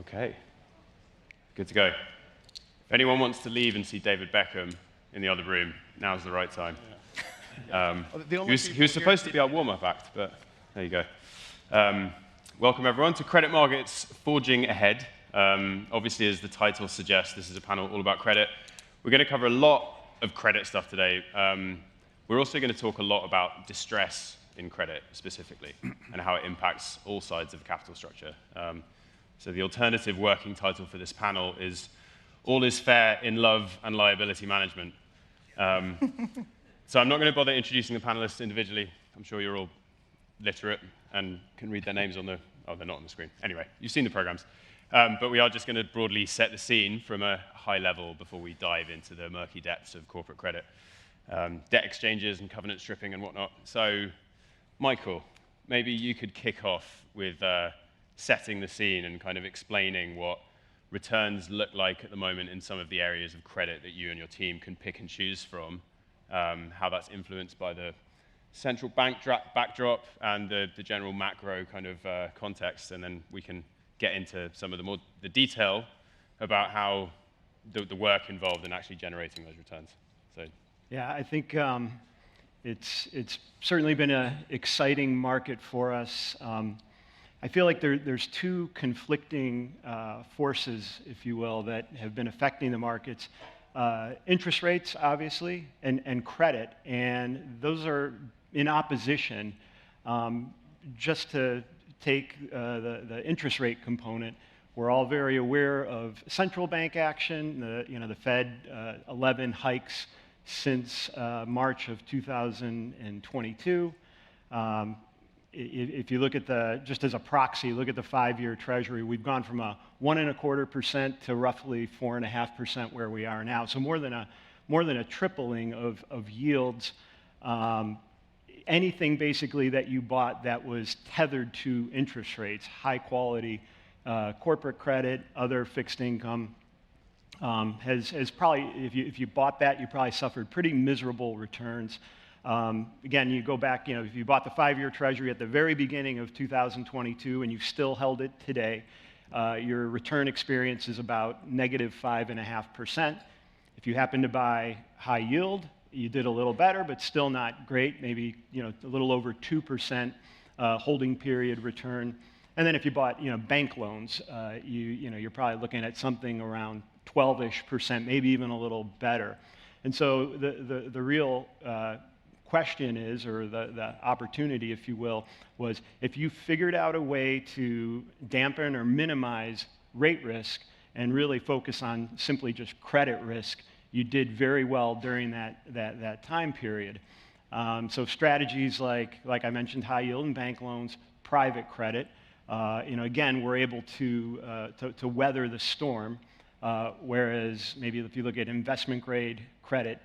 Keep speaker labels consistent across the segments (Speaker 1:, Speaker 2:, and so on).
Speaker 1: Okay, good to go. If anyone wants to leave and see David Beckham in the other room, now's the right time. Yeah. He was supposed to be our warm-up act, but there you go. Welcome, everyone, to Credit Markets Forging Ahead. Obviously, as the title suggests, this is a panel all about credit. We're going to cover a lot of credit stuff today. We're also going to talk a lot about distress in credit, specifically, and how it impacts all sides of the capital structure. So the alternative working title for this panel is All is Fair in Love and Liability Management. So I'm not going to bother introducing the panelists individually. I'm sure you're all literate and can read their names on the... Oh, they're not on the screen. Anyway, you've seen the programs. But we are just going to broadly set the scene from a high level before we dive into the murky depths of corporate credit, debt exchanges and covenant stripping and whatnot. So, Michael, maybe you could kick off with setting the scene and kind of explaining what returns look like at the moment in some of the areas of credit that you and your team can pick and choose from, how that's influenced by the central bank backdrop and the general macro kind of context, and then we can get into some of the detail about how the work involved in actually generating those returns. So,
Speaker 2: yeah, I think it's certainly been an exciting market for us. I feel like there's two conflicting forces, if you will, that have been affecting the markets. Interest rates, obviously, and credit, and those are in opposition. Just to take the interest rate component, we're all very aware of central bank action. The Fed 11 hikes since March of 2022. If you look at just as a proxy, look at the 5-year Treasury, we've gone from a 1.25% to roughly 4.5% where we are now. So more than a tripling of yields. Anything basically that you bought that was tethered to interest rates, high quality corporate credit, other fixed income, has probably, if you bought that, you probably suffered pretty miserable returns. Again, you go back, if you bought the 5-year Treasury at the very beginning of 2022 and you've still held it today, your return experience is about negative 5.5%. If you happen to buy high yield, you did a little better, but still not great, maybe a little over 2% holding period return. And then if you bought bank loans, you're probably looking at something around 12-ish%, maybe even a little better. And so the real question is, or the opportunity, if you will, was if you figured out a way to dampen or minimize rate risk and really focus on simply just credit risk, you did very well during that time period. So strategies like I mentioned, high yield and bank loans, private credit, again, we're able to weather the storm. Whereas maybe if you look at investment grade credit,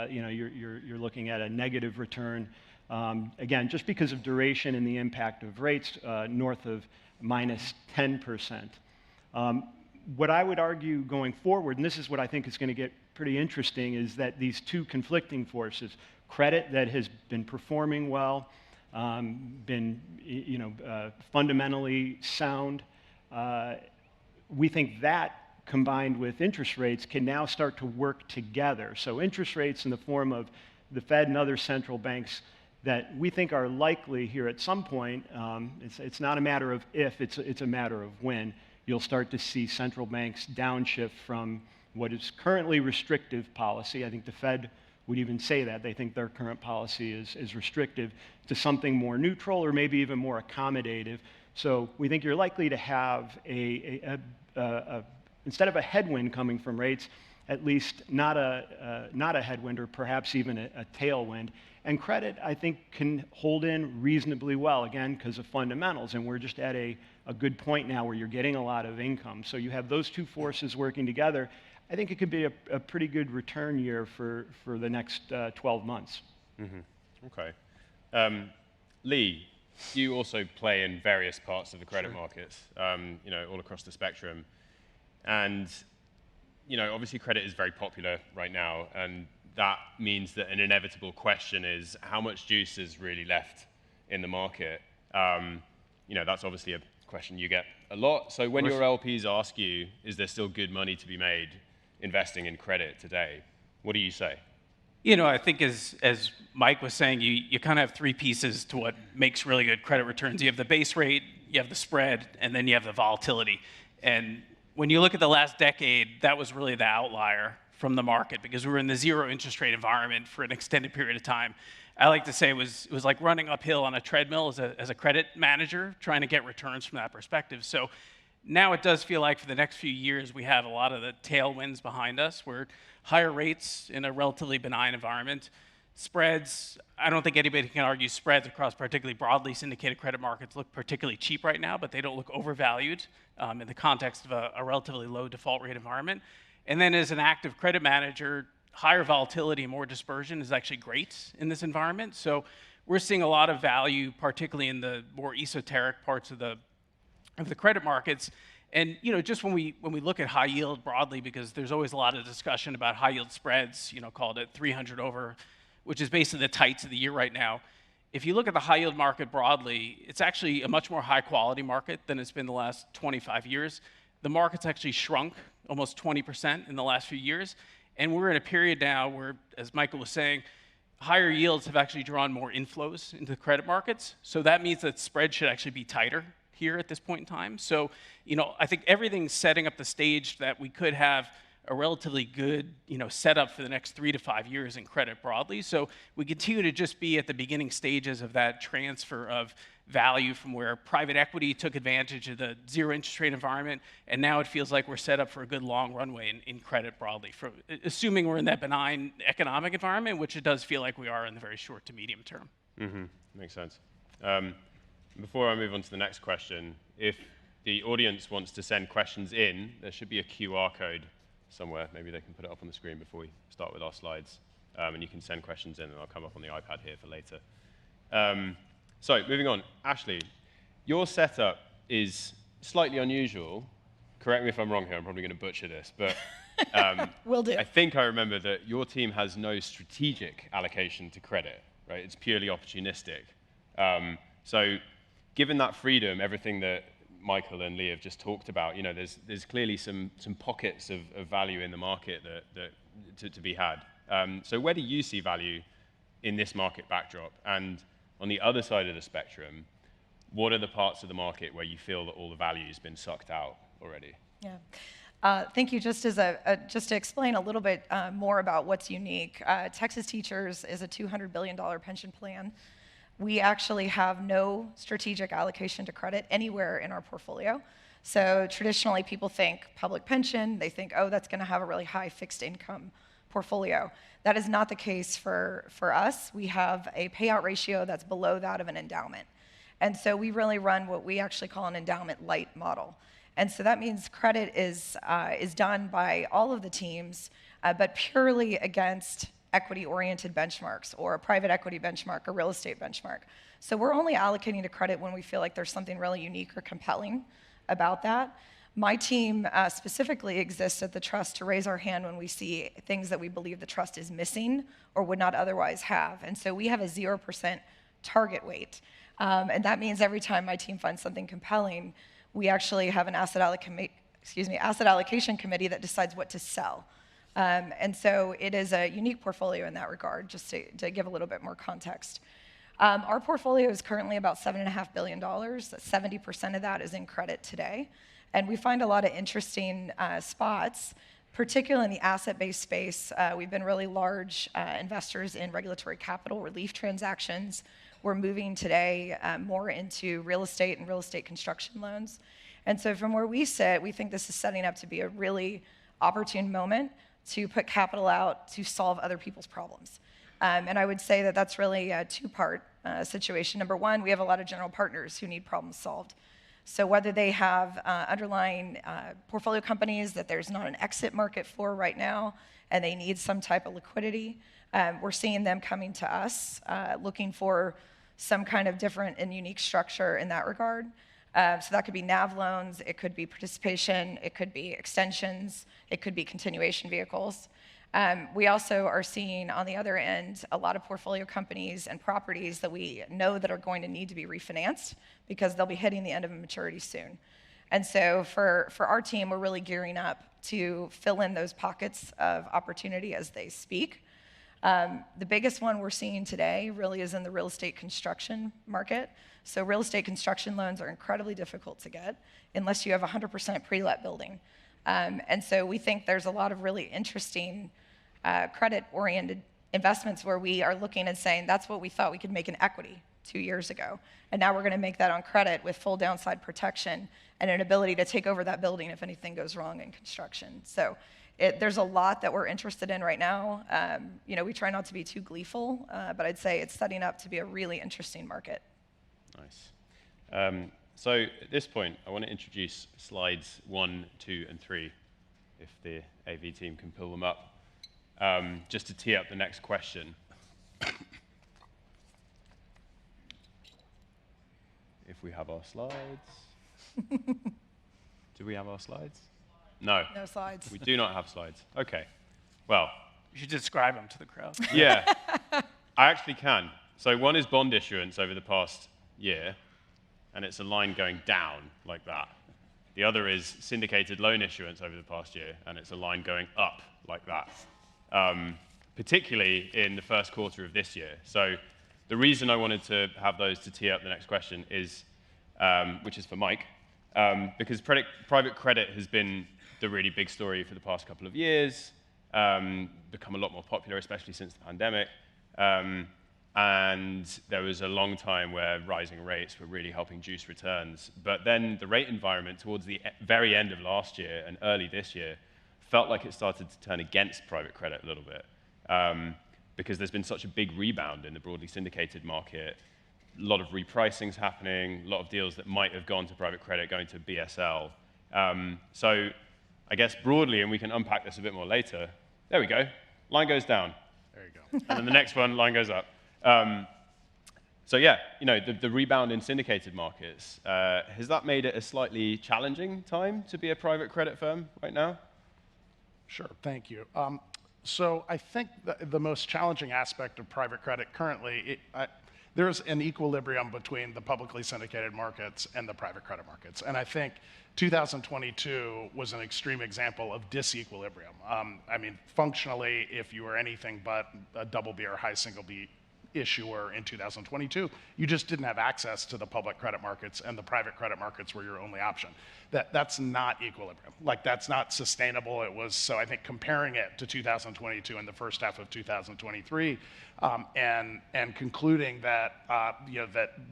Speaker 2: you're looking at a negative return. Again, just because of duration and the impact of rates north of minus 10%. What I would argue going forward, and this is what I think is going to get pretty interesting, is that these two conflicting forces, credit that has been performing well, been fundamentally sound, we think that combined with interest rates can now start to work together. So interest rates in the form of the Fed and other central banks that we think are likely here at some point, it's not a matter of if, it's a matter of when. You'll start to see central banks downshift from what is currently restrictive policy. I think the Fed would even say that. They think their current policy is restrictive to something more neutral or maybe even more accommodative. So we think you're likely to have instead of a headwind coming from rates, at least not a headwind or perhaps even a tailwind. And credit, I think, can hold in reasonably well, again, because of fundamentals. And we're just at a good point now where you're getting a lot of income. So you have those two forces working together. I think it could be a pretty good return year for the next 12 months.
Speaker 1: Mm-hmm. Okay. Lee, you also play in various parts of the credit markets, all across the spectrum. And, obviously credit is very popular right now, and that means that an inevitable question is how much juice is really left in the market. That's obviously question you get a lot. So when your LPs ask you, is there still good money to be made investing in credit today, what do you say?
Speaker 3: You know, I think as Mike was saying, you kind of have three pieces to what makes really good credit returns. You have the base rate, you have the spread, and then you have the volatility. And when you look at the last decade, that was really the outlier from the market because we were in the zero interest rate environment for an extended period of time. I like to say it was like running uphill on a treadmill as a credit manager, trying to get returns from that perspective. So now it does feel like for the next few years, we have a lot of the tailwinds behind us. We're higher rates in a relatively benign environment. Spreads, I don't think anybody can argue spreads across particularly broadly syndicated credit markets look particularly cheap right now, but they don't look overvalued in the context of a relatively low default rate environment. And then as an active credit manager, higher volatility and more dispersion is actually great in this environment. So we're seeing a lot of value, particularly in the more esoteric parts of the credit markets. And you know, just when we look at high yield broadly, because there's always a lot of discussion about high yield spreads, you know, called at 300 over, which is basically the tights of the year right now. If you look at the high yield market broadly, it's actually a much more high quality market than it's been the last 25 years. The market's actually shrunk almost 20% in the last few years. And we're in a period now where, as Michael was saying, higher yields have actually drawn more inflows into the credit markets. So that means that spread should actually be tighter here at this point in time. So, you know, I think everything's setting up the stage that we could have a relatively good, you know, setup for the next 3 to 5 years in credit broadly. So we continue to just be at the beginning stages of that transfer of value from where private equity took advantage of the zero interest rate environment, and now it feels like we're set up for a good long runway in credit broadly, assuming we're in that benign economic environment, which it does feel like we are in the very short to medium term.
Speaker 1: Mm-hmm. Makes sense. Before I move on to the next question, if the audience wants to send questions in, there should be a QR code somewhere. Maybe they can put it up on the screen before we start with our slides. And you can send questions in, and I'll come up on the iPad here for later. So moving on. Ashley, your setup is slightly unusual. Correct me if I'm wrong here. I'm probably going to butcher this. But
Speaker 4: Will do.
Speaker 1: I think I remember that your team has no strategic allocation to credit, right? It's purely opportunistic. So given that freedom, everything that Michael and Lee have just talked about, you know, there's clearly some pockets of value in the market that to be had. So where do you see value in this market backdrop? And on the other side of the spectrum, what are the parts of the market where you feel that all the value has been sucked out already?
Speaker 4: Yeah. Thank you. Just to explain a little bit more about what's unique, Texas Teachers is a $200 billion pension plan. We actually have no strategic allocation to credit anywhere in our portfolio. So traditionally, people think public pension. They think, oh, that's going to have a really high fixed income portfolio. That is not the case for us. We have a payout ratio that's below that of an endowment. And so we really run what we actually call an endowment light model. And so that means credit is done by all of the teams, but purely against equity-oriented benchmarks or a private equity benchmark or real estate benchmark. So we're only allocating to credit when we feel like there's something really unique or compelling about that. My team specifically exists at the trust to raise our hand when we see things that we believe the trust is missing or would not otherwise have. And so we have a 0% target weight. And that means every time my team finds something compelling, we actually have an asset allocation committee that decides what to sell. And so it is a unique portfolio in that regard, just to give a little bit more context. Our portfolio is currently about $7.5 billion. 70% of that is in credit today. And we find a lot of interesting spots, particularly in the asset-based space. We've been really large investors in regulatory capital relief transactions. We're moving today more into real estate and real estate construction loans. And so from where we sit, we think this is setting up to be a really opportune moment to put capital out to solve other people's problems. And I would say that that's really a two-part situation. Number one, we have a lot of general partners who need problems solved. So whether they have underlying portfolio companies that there's not an exit market for right now and they need some type of liquidity, we're seeing them coming to us looking for some kind of different and unique structure in that regard. So that could be NAV loans, it could be participation, it could be extensions, it could be continuation vehicles. We also are seeing on the other end a lot of portfolio companies and properties that we know that are going to need to be refinanced because they'll be hitting the end of a maturity soon. And so for our team, we're really gearing up to fill in those pockets of opportunity as they speak. The biggest one we're seeing today really is in the real estate construction market. So real estate construction loans are incredibly difficult to get unless you have 100% pre-let building. And so we think there's a lot of really interesting credit-oriented investments where we are looking and saying, that's what we thought we could make in equity 2 years ago. And now we're going to make that on credit with full downside protection and an ability to take over that building if anything goes wrong in construction. So there's a lot that we're interested in right now. We try not to be too gleeful, but I'd say it's setting up to be a really interesting market.
Speaker 1: Nice. So at this point, I want to introduce slides 1, 2, and 3, if the AV team can pull them up, just to tee up the next question. If we have our slides. Do we have our slides? No.
Speaker 4: No slides.
Speaker 1: We do not have slides. Okay. Well.
Speaker 3: You should describe them to the crowd.
Speaker 1: Yeah. I actually can. So one is bond issuance over the past year, and it's a line going down like that. The other is syndicated loan issuance over the past year, and it's a line going up like that, particularly in the first quarter of this year. So the reason I wanted to have those to tee up the next question is, which is for Mike, because private credit has been the really big story for the past couple of years, become a lot more popular, especially since the pandemic. And there was a long time where rising rates were really helping juice returns. But then the rate environment towards the very end of last year and early this year felt like it started to turn against private credit a little bit, because there's been such a big rebound in the broadly syndicated market. A lot of repricings happening, a lot of deals that might have gone to private credit going to BSL. So I guess broadly, and we can unpack this a bit more later, there we go, line goes down.
Speaker 5: There you go.
Speaker 1: And then the next one, line goes up. So yeah, the rebound in syndicated markets, has that made it a slightly challenging time to be a private credit firm right now?
Speaker 5: Sure, thank you. So I think the most challenging aspect of private credit currently, there's an equilibrium between the publicly syndicated markets and the private credit markets. And I think 2022 was an extreme example of disequilibrium. I mean, functionally, if you were anything but a double B or high single B issuer in 2022, you just didn't have access to the public credit markets, and the private credit markets were your only option. That's not equilibrium. Like, that's not sustainable. It was, so I think comparing it to 2022 and the first half of 2023, and concluding that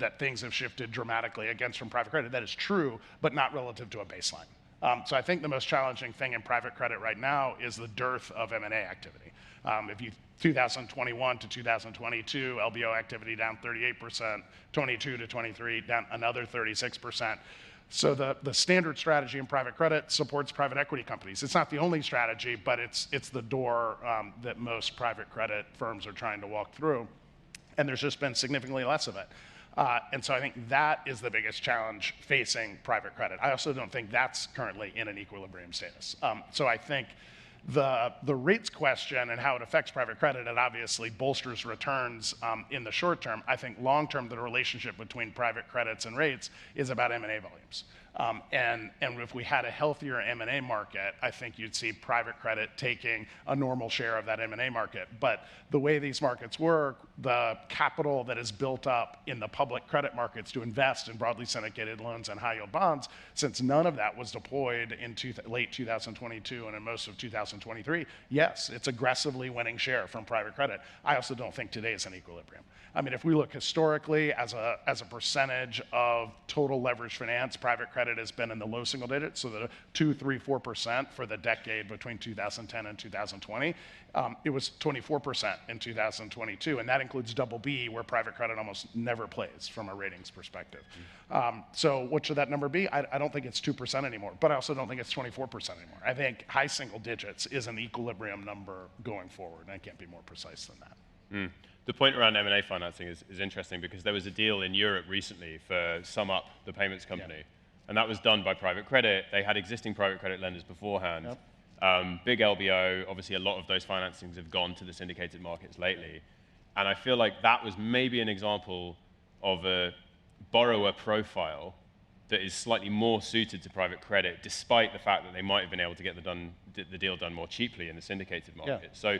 Speaker 5: that things have shifted dramatically against from private credit, that is true, but not relative to a baseline. So I think the most challenging thing in private credit right now is the dearth of M&A activity. If you 2021 to 2022, LBO activity down 38%, 22 to 23 down another 36%. So the standard strategy in private credit supports private equity companies. It's not the only strategy, but it's the door that most private credit firms are trying to walk through. And there's just been significantly less of it. And so I think that is the biggest challenge facing private credit. I also don't think that's currently in an equilibrium status. So I think the rates question and how it affects private credit, it obviously bolsters returns in the short term. I think long term, the relationship between private credits and rates is about M&A volumes. And if we had a healthier M&A market, I think you'd see private credit taking a normal share of that M&A market. But the way these markets work, the capital that is built up in the public credit markets to invest in broadly syndicated loans and high yield bonds, since none of that was deployed in late 2022 and in most of 2023, yes, it's aggressively winning share from private credit. I also don't think today is an equilibrium. I mean, if we look historically as a percentage of total leveraged finance, private credit has been in the low single digits, so the 2, 3, 4% for the decade between 2010 and 2020. It was 24% in 2022, and that includes double B, where private credit almost never plays from a ratings perspective. So what should that number be? I don't think it's 2% anymore, but I also don't think it's 24% anymore. I think high single digits is an equilibrium number going forward, and I can't be more precise than that.
Speaker 1: The point around M&A financing is interesting because there was a deal in Europe recently for SumUp, the payments company, and that was done by private credit. They had existing private credit lenders beforehand. Big LBO, obviously a lot of those financings have gone to the syndicated markets lately. And I feel like that was maybe an example of a borrower profile that is slightly more suited to private credit, despite the fact that they might have been able to get the deal done more cheaply in the syndicated market.
Speaker 5: Yeah.
Speaker 1: So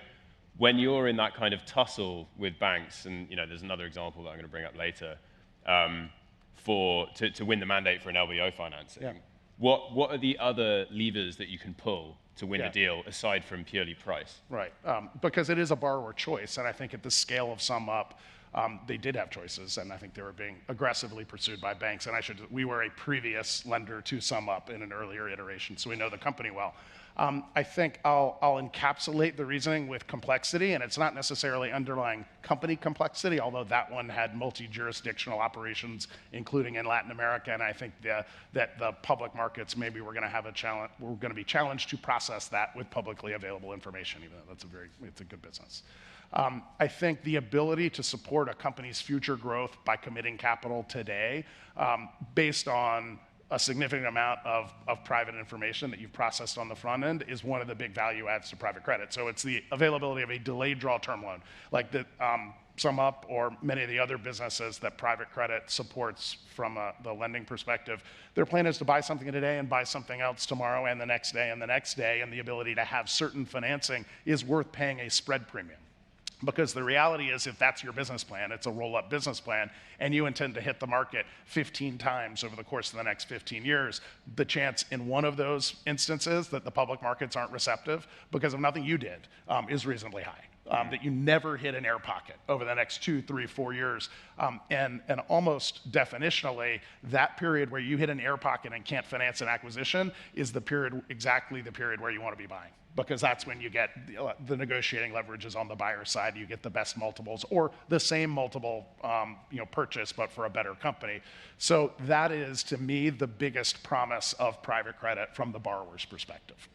Speaker 1: when you're in that kind of tussle with banks, and there's another example that I'm going to bring up later, to win the mandate for an LBO financing,
Speaker 5: Yeah.
Speaker 1: what are the other levers that you can pull to win
Speaker 5: Yeah.
Speaker 1: a deal aside from purely price?
Speaker 5: Right, because it is a borrower choice, and I think at the scale of Sum Up, they did have choices, and I think they were being aggressively pursued by banks. And we were a previous lender to Sum Up in an earlier iteration, so we know the company well. I think I'll encapsulate the reasoning with complexity, and it's not necessarily underlying company complexity, although that one had multi-jurisdictional operations, including in Latin America. And I think that the public markets, maybe we're going to have a challenge. We're going to be challenged to process that with publicly available information, even though it's a good business. I think the ability to support a company's future growth by committing capital today, based on a significant amount of private information that you've processed on the front end, is one of the big value adds to private credit. So it's the availability of a delayed draw term loan, like the Sum Up or many of the other businesses that private credit supports from the lending perspective. Their plan is to buy something today and buy something else tomorrow and the next day and the next day, and the ability to have certain financing is worth paying a spread premium. Because the reality is, if that's your business plan, it's a roll-up business plan, and you intend to hit the market 15 times over the course of the next 15 years, the chance in one of those instances that the public markets aren't receptive because of nothing you did is reasonably high. That you never hit an air pocket over the next 2, 3, 4 years. And almost definitionally, that period where you hit an air pocket and can't finance an acquisition is exactly the period where you want to be buying. Because that's when you get the negotiating leverage is on the buyer side. You get the best multiples or the same multiple purchase, but for a better company. So that is, to me, the biggest promise of private credit from the borrower's perspective.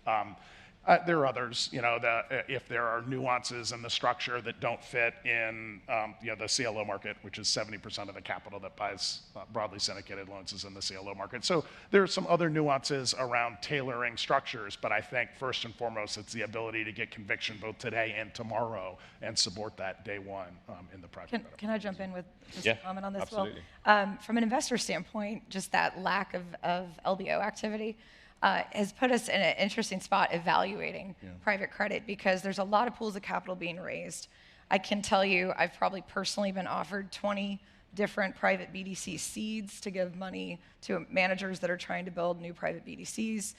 Speaker 5: There are others, if there are nuances in the structure that don't fit in the CLO market, which is 70% of the capital that buys broadly syndicated loans is in the CLO market. So there are some other nuances around tailoring structures, but I think first and foremost, it's the ability to get conviction both today and tomorrow and support that day one in the private credit.
Speaker 4: Can I jump in with just
Speaker 1: Yeah,
Speaker 4: a comment on this?
Speaker 1: absolutely.
Speaker 4: Well, from an investor standpoint, just that lack of LBO activity has put us in an interesting spot evaluating private credit, because there's a lot of pools of capital being raised. I can tell you, I've probably personally been offered 20 different private BDC seeds to give money to managers that are trying to build new private BDCs.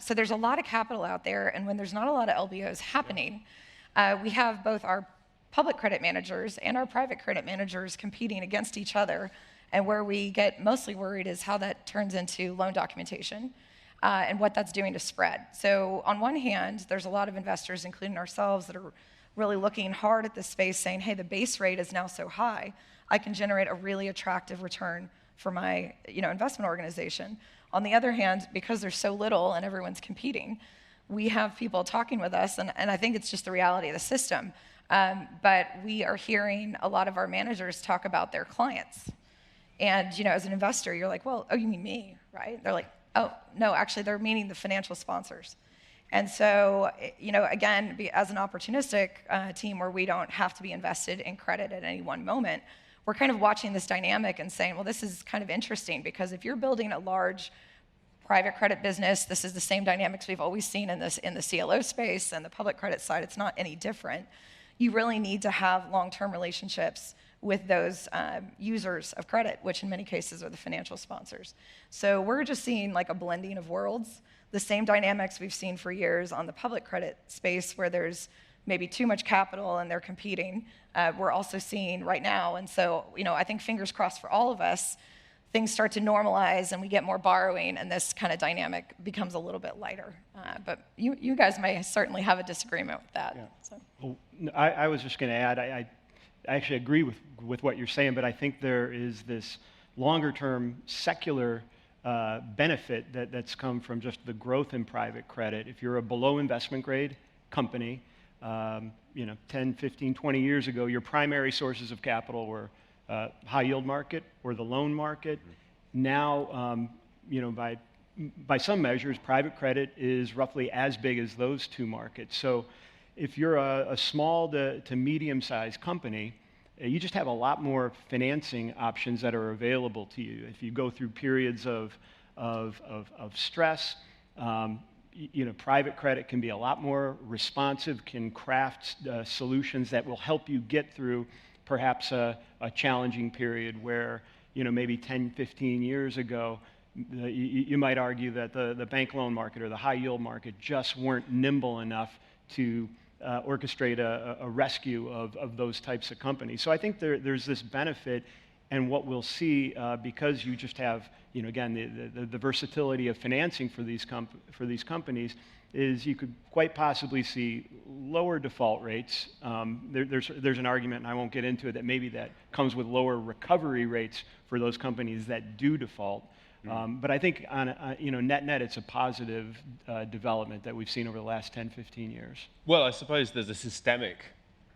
Speaker 4: So there's a lot of capital out there, and when there's not a lot of LBOs happening, we have both our public credit managers and our private credit managers competing against each other. And where we get mostly worried is how that turns into loan documentation. And what that's doing to spread. So on one hand, there's a lot of investors, including ourselves, that are really looking hard at this space saying, hey, the base rate is now so high, I can generate a really attractive return for my investment organization. On the other hand, because there's so little and everyone's competing, we have people talking with us, and I think it's just the reality of the system. But we are hearing a lot of our managers talk about their clients. And as an investor, you're like, well, oh, you mean me, right? They're like, oh, no, actually, they're meaning the financial sponsors. And so, again, as an opportunistic team where we don't have to be invested in credit at any one moment, we're kind of watching this dynamic and saying, well, this is kind of interesting, because if you're building a large private credit business, this is the same dynamics we've always seen in the CLO space and the public credit side. It's not any different. You really need to have long-term relationships with those users of credit, which in many cases are the financial sponsors. So we're just seeing like a blending of worlds, the same dynamics we've seen for years on the public credit space, where there's maybe too much capital and they're competing. We're also seeing right now, and so I think fingers crossed for all of us, things start to normalize and we get more borrowing, and this kind of dynamic becomes a little bit lighter. But you guys may certainly have a disagreement with that.
Speaker 2: Yeah.
Speaker 4: So.
Speaker 2: Well, I was just going to add, I actually agree with what you're saying, but I think there is this longer-term secular benefit that's come from just the growth in private credit. If you're a below investment grade company, 10, 15, 20 years ago, your primary sources of capital were high yield market or the loan market. Now, by by some measures, private credit is roughly as big as those two markets. So if you're a small to medium-sized company, you just have a lot more financing options that are available to you. If you go through periods of stress, private credit can be a lot more responsive, can craft solutions that will help you get through perhaps a challenging period where, maybe 10, 15 years ago, you might argue that the bank loan market or the high yield market just weren't nimble enough to orchestrate a rescue of those types of companies. So I think there's this benefit, and what we'll see because you just have, again, the versatility of financing for these companies is you could quite possibly see lower default rates. There's an argument, and I won't get into it, that maybe that comes with lower recovery rates for those companies that do default. But I think on net, it's a positive development that we've seen over the last 10, 15 years.
Speaker 1: Well, I suppose there's a systemic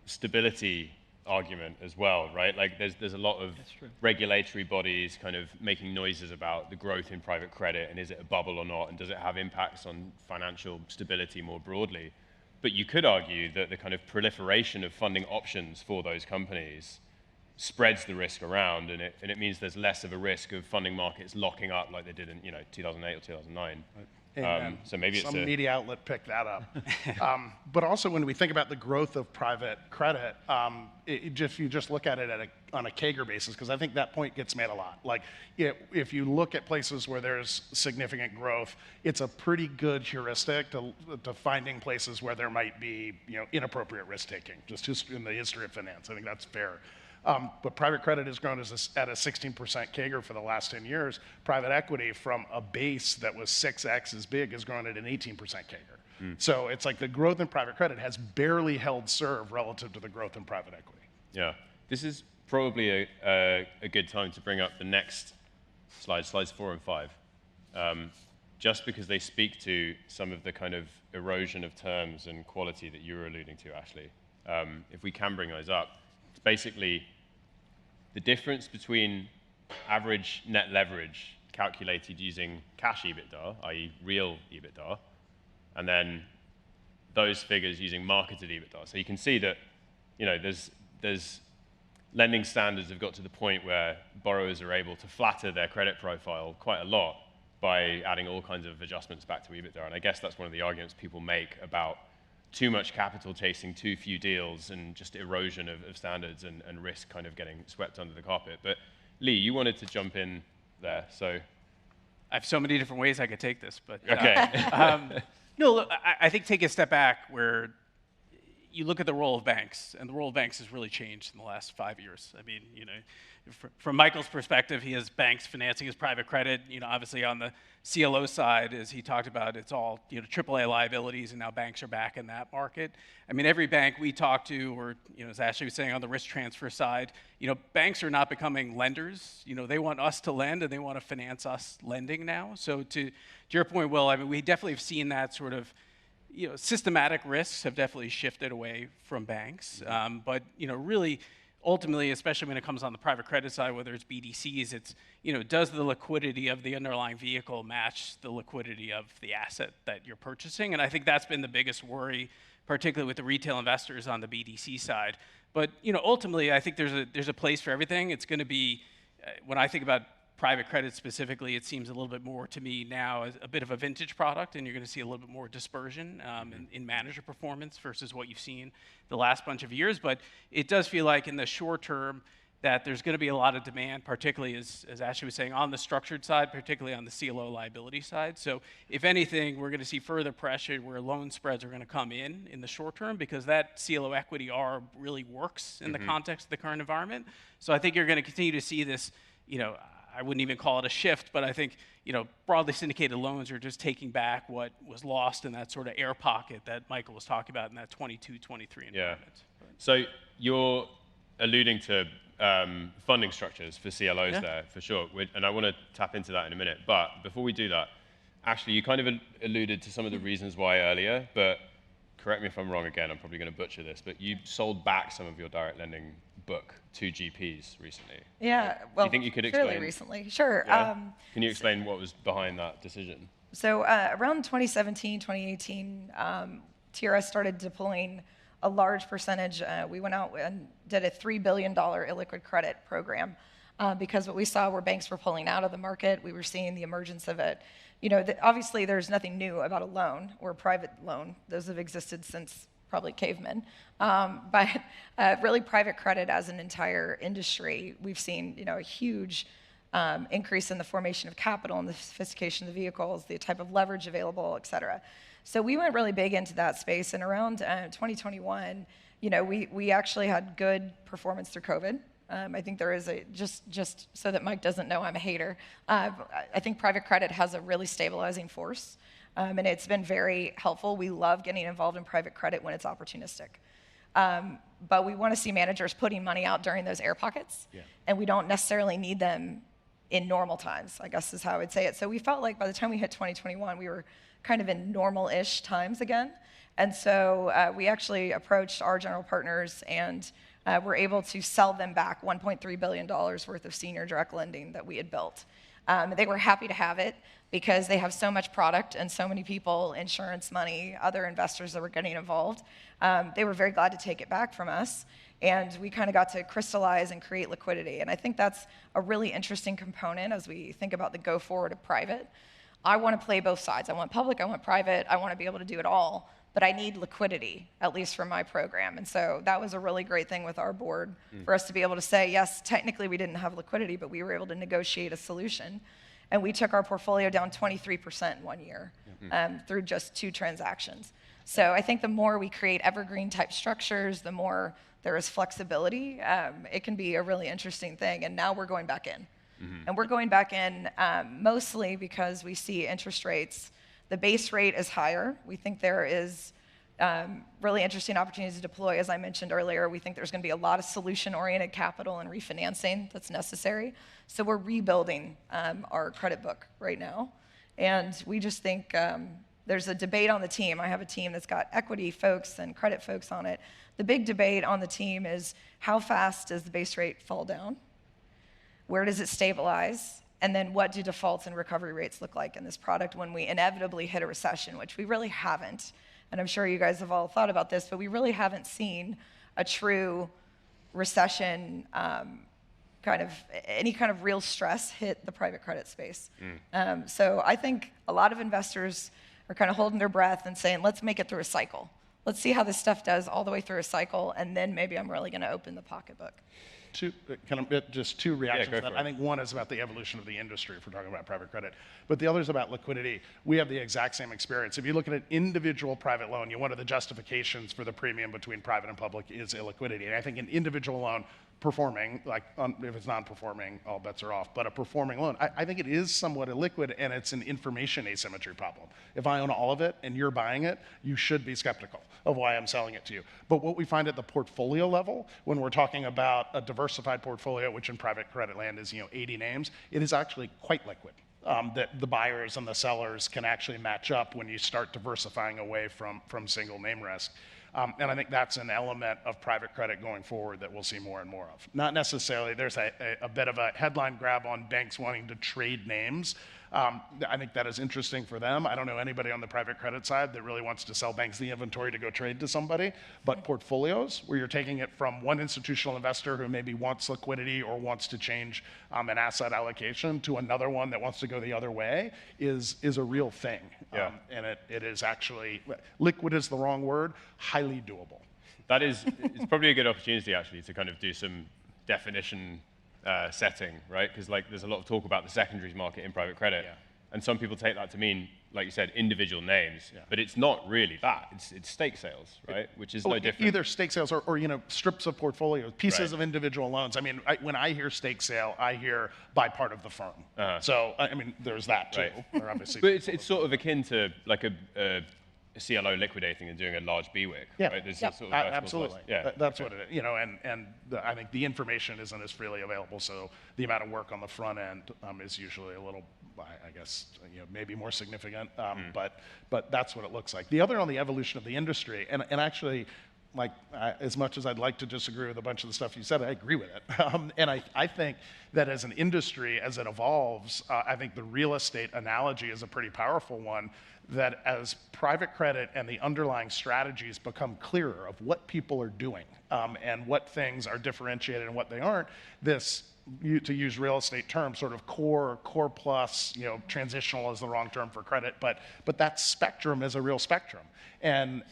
Speaker 1: stability argument as well, right? Like there's a lot of regulatory bodies kind of making noises about the growth in private credit, and is it a bubble or not, and does it have impacts on financial stability more broadly? But you could argue that the kind of proliferation of funding options for those companies spreads the risk around, and it means there's less of a risk of funding markets locking up like they did in 2008 or 2009. So maybe
Speaker 5: some media outlet picked that up. But also, when we think about the growth of private credit, if you just look at it on a Caiger basis, because I think that point gets made a lot. Like, if you look at places where there's significant growth, it's a pretty good heuristic to finding places where there might be inappropriate risk taking. Just in the history of finance, I think that's fair. But private credit has grown at a 16% Caiger for the last 10 years. Private equity, from a base that was 6x as big, has grown at an 18% Caiger. So it's like the growth in private credit has barely held serve relative to the growth in private equity.
Speaker 1: Yeah. This is probably a good time to bring up the next slides 4 and 5, just because they speak to some of the kind of erosion of terms and quality that you were alluding to, Ashley. If we can bring those up, it's basically the difference between average net leverage calculated using cash EBITDA, i.e. real EBITDA, and then those figures using marketed EBITDA. So you can see that, there's lending standards have got to the point where borrowers are able to flatter their credit profile quite a lot by adding all kinds of adjustments back to EBITDA. And I guess that's one of the arguments people make about too much capital chasing too few deals and just erosion of standards and risk kind of getting swept under the carpet. But Lee, you wanted to jump in there, so.
Speaker 3: I have so many different ways I could take this, but
Speaker 1: okay.
Speaker 3: No, look, I think take a step back where you look at the role of banks, and the role of banks has really changed in the last 5 years. I mean, from Michael's perspective, he has banks financing his private credit. Obviously on the CLO side, as he talked about, it's all AAA liabilities, and now banks are back in that market. I mean, every bank we talk to, or as Ashley was saying, on the risk transfer side, banks are not becoming lenders. They want us to lend, and they want to finance us lending now. So to your point, Will, I mean, we definitely have seen that sort of systematic risks have definitely shifted away from banks. But really, ultimately, especially when it comes on the private credit side, whether it's BDCs, it's, does the liquidity of the underlying vehicle match the liquidity of the asset that you're purchasing? And I think that's been the biggest worry, particularly with the retail investors on the BDC side. But, ultimately, I think there's a place for everything. It's going to be, when I think about private credit specifically, it seems a little bit more to me now as a bit of a vintage product, and you're going to see a little bit more dispersion in manager performance versus what you've seen the last bunch of years. But it does feel like in the short term that there's going to be a lot of demand, particularly as Ashley was saying, on the structured side, particularly on the CLO liability side. So if anything, we're going to see further pressure where loan spreads are going to come in the short term, because that CLO equity arb really works in the context of the current environment. So I think you're going to continue to see this, I wouldn't even call it a shift, but I think, broadly syndicated loans are just taking back what was lost in that sort of air pocket that Michael was talking about in that 22, 23 environment.
Speaker 1: Yeah. So you're alluding to funding structures for CLOs there, for sure. And I want to tap into that in a minute. But before we do that, Ashley, you kind of alluded to some of the reasons why earlier, but correct me if I'm wrong again, I'm probably going to butcher this, but you sold back some of your direct lending book to GPs recently.
Speaker 4: Yeah, well,
Speaker 1: you think you could
Speaker 4: fairly
Speaker 1: explain?
Speaker 4: recently. Sure.
Speaker 1: Yeah? Can you explain what was behind that decision?
Speaker 4: So around 2017, 2018, TRS started deploying a large percentage. We went out and did a $3 billion illiquid credit program because what we saw were banks were pulling out of the market. We were seeing the emergence of it. Obviously, there's nothing new about a loan or a private loan. Those have existed since probably cavemen. But really, private credit as an entire industry, we've seen a huge increase in the formation of capital and the sophistication of the vehicles, the type of leverage available, et cetera. So we went really big into that space. And around 2021, we actually had good performance through COVID. I think there is just so that Mike doesn't know I'm a hater, I think private credit has a really stabilizing force. And it's been very helpful. We love getting involved in private credit when it's opportunistic. But we want to see managers putting money out during those air pockets. Yeah. And we don't necessarily need them in normal times, I guess is how I would say it. So we felt like by the time we hit 2021, we were kind of in normal-ish times again. And so we actually approached our general partners and were able to sell them back $1.3 billion worth of senior direct lending that we had built. They were happy to have it because they have so much product and so many people, insurance money, other investors that were getting involved. They were very glad to take it back from us. And we kind of got to crystallize and create liquidity. And I think that's a really interesting component as we think about the go forward of private. I want to play both sides. I want public, I want private, I want to be able to do it all, but I need liquidity, at least for my program. And so that was a really great thing with our board for us to be able to say, yes, technically we didn't have liquidity, but we were able to negotiate a solution. And we took our portfolio down 23% in 1 year through just 2 transactions. So I think the more we create evergreen type structures, the more there is flexibility. It can be a really interesting thing. And now we're going back in. And we're going back in mostly because we see interest rates. The base rate is higher. We think there is really interesting opportunities to deploy. As I mentioned earlier, we think there's going to be a lot of solution-oriented capital and refinancing that's necessary. So we're rebuilding our credit book right now. And we just think there's a debate on the team. I have a team that's got equity folks and credit folks on it. The big debate on the team is how fast does the base rate fall down? Where does it stabilize? And then what do defaults and recovery rates look like in this product when we inevitably hit a recession, which we really haven't. And I'm sure you guys have all thought about this, but we really haven't seen a true recession, any kind of real stress hit the private credit space. So I think a lot of investors are kind of holding their breath and saying, let's make it through a cycle. Let's see how this stuff does all the way through a cycle, and then maybe I'm really going to open the pocketbook.
Speaker 5: Just two reactions to that.
Speaker 1: Yeah,
Speaker 5: I think one is about the evolution of the industry if we're talking about private credit, but the other is about liquidity. We have the exact same experience. If you look at an individual private loan, one of the justifications for the premium between private and public is illiquidity. And I think an individual loan performing, if it's non-performing, all bets are off, but a performing loan, I think it is somewhat illiquid, and it's an information asymmetry problem. If I own all of it and you're buying it, you should be skeptical of why I'm selling it to you. But what we find at the portfolio level, when we're talking about a diversified portfolio, which in private credit land is 80 names, it is actually quite liquid. That the buyers and the sellers can actually match up when you start diversifying away from single name risk. And I think that's an element of private credit going forward that we'll see more and more of. Not necessarily, there's a bit of a headline grab on banks wanting to trade names. I think that is interesting for them. I don't know anybody on the private credit side that really wants to sell banks the inventory to go trade to somebody. But portfolios, where you're taking it from one institutional investor who maybe wants liquidity or wants to change an asset allocation to another one that wants to go the other way, is a real thing.
Speaker 1: Yeah.
Speaker 5: And it is actually, liquid is the wrong word, highly doable.
Speaker 1: It's probably a good opportunity actually to kind of do some definition setting, right? Because there's a lot of talk about the secondaries market in private credit, and some people take that to mean, like you said, individual names, but it's not really that. It's stake sales, right? Which is no different.
Speaker 5: Either stake sales or strips of portfolios, pieces of individual loans. I mean, when I hear stake sale, I hear buy part of the firm. So I mean, there's that too.
Speaker 1: Right.
Speaker 5: Obviously,
Speaker 1: but it's sort of akin to like a CLO liquidating and doing a large BWIC, right? There's sort of
Speaker 5: absolutely.
Speaker 1: Yeah.
Speaker 5: That's what it is. I think the information isn't as freely available, so the amount of work on the front end is usually a little, I guess, maybe more significant. But that's what it looks like. The other on the evolution of the industry, and actually, like, as much as I'd like to disagree with a bunch of the stuff you said, I agree with it. And I think that as an industry, as it evolves, I think the real estate analogy is a pretty powerful one, that as private credit and the underlying strategies become clearer of what people are doing and what things are differentiated and what they aren't, this, to use real estate terms, sort of core plus, transitional is the wrong term for credit, but that spectrum is a real spectrum. And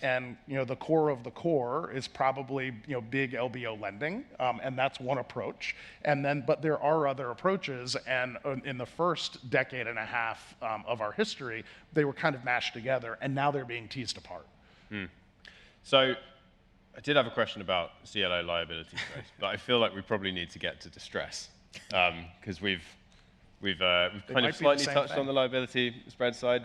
Speaker 5: the core of the core is probably, big LBO lending, and that's one approach. But there are other approaches, and in the first decade and a half of our history, they were kind of mashed together, and now they're being teased apart.
Speaker 1: So I did have a question about CLO liability spreads, but I feel like we probably need to get to distress, because we've kind of slightly touched on the liability spread side.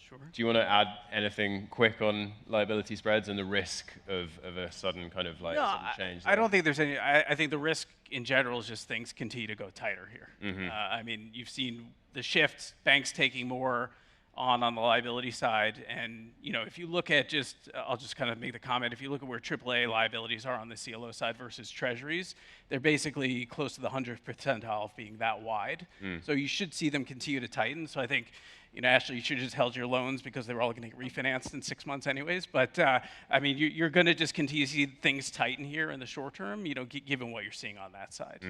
Speaker 3: Sure.
Speaker 1: Do you want to add anything quick on liability spreads and the risk of a sudden kind of like sudden change?
Speaker 3: I don't think there's any. I think the risk in general is just things continue to go tighter here.
Speaker 1: Mm-hmm.
Speaker 3: I mean, you've seen the shift, banks taking more on the liability side, and if you look at I'll just kind of make the comment. If you look at where AAA liabilities are on the CLO side versus Treasuries, they're basically close to the 100th percentile of being that wide. So you should see them continue to tighten. So I think. Ashley, you should have just held your loans because they were all going to get refinanced in 6 months anyways. But, I mean, you're going to just continue to see things tighten here in the short term, given what you're seeing on that side.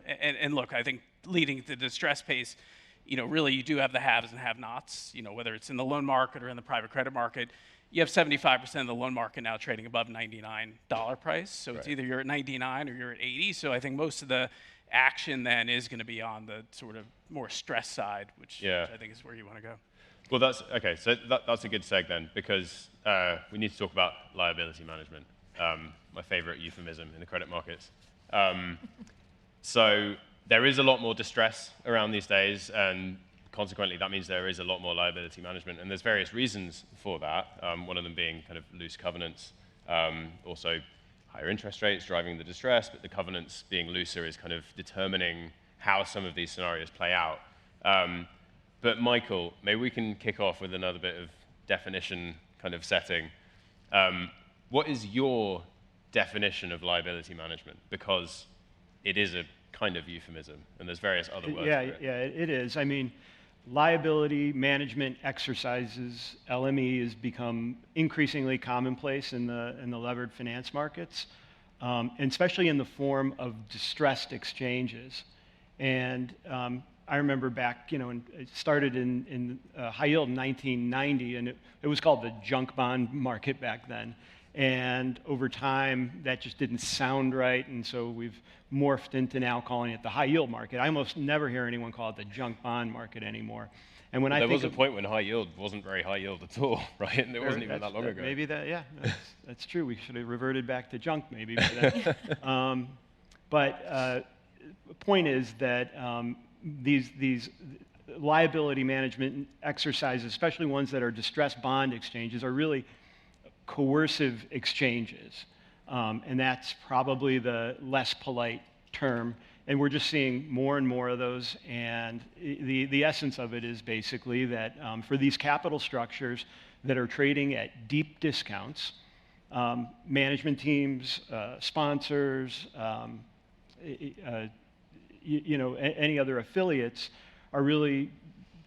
Speaker 3: And look, I think leading to the distress pace, really you do have the haves and have-nots, whether it's in the loan market or in the private credit market. You have 75% of the loan market now trading above $99 price. So It's either you're at 99 or you're at 80. So I think most of the action then is going to be on the sort of more stress side, which I think is where you want to go.
Speaker 1: Well, that's okay. So that's a good seg then, because we need to talk about liability management, my favorite euphemism in the credit markets. So there is a lot more distress around these days, and consequently, that means there is a lot more liability management, and there's various reasons for that. One of them being kind of loose covenants, also higher interest rates driving the distress, but the covenants being looser is kind of determining how some of these scenarios play out. But Michael, maybe we can kick off with another bit of definition kind of setting. What is your definition of liability management? Because it is a kind of euphemism, and there's various other words for it.
Speaker 2: Yeah, it is. I mean, liability management exercises, LME, has become increasingly commonplace in the levered finance markets, and especially in the form of distressed exchanges. And I remember back, it started in high yield in 1990, and it was called the junk bond market back then. And over time, that just didn't sound right, and so we've morphed into now calling it the high yield market. I almost never hear anyone call it the junk bond market anymore. And when
Speaker 1: there was a point when high yield wasn't very high yield at all, right? And it wasn't even that long ago.
Speaker 2: Maybe that's true. We should have reverted back to junk maybe. But the point is that these liability management exercises, especially ones that are distressed bond exchanges, are really coercive exchanges. And that's probably the less polite term. And we're just seeing more and more of those. And the essence of it is basically that for these capital structures that are trading at deep discounts, management teams, sponsors, any other affiliates are really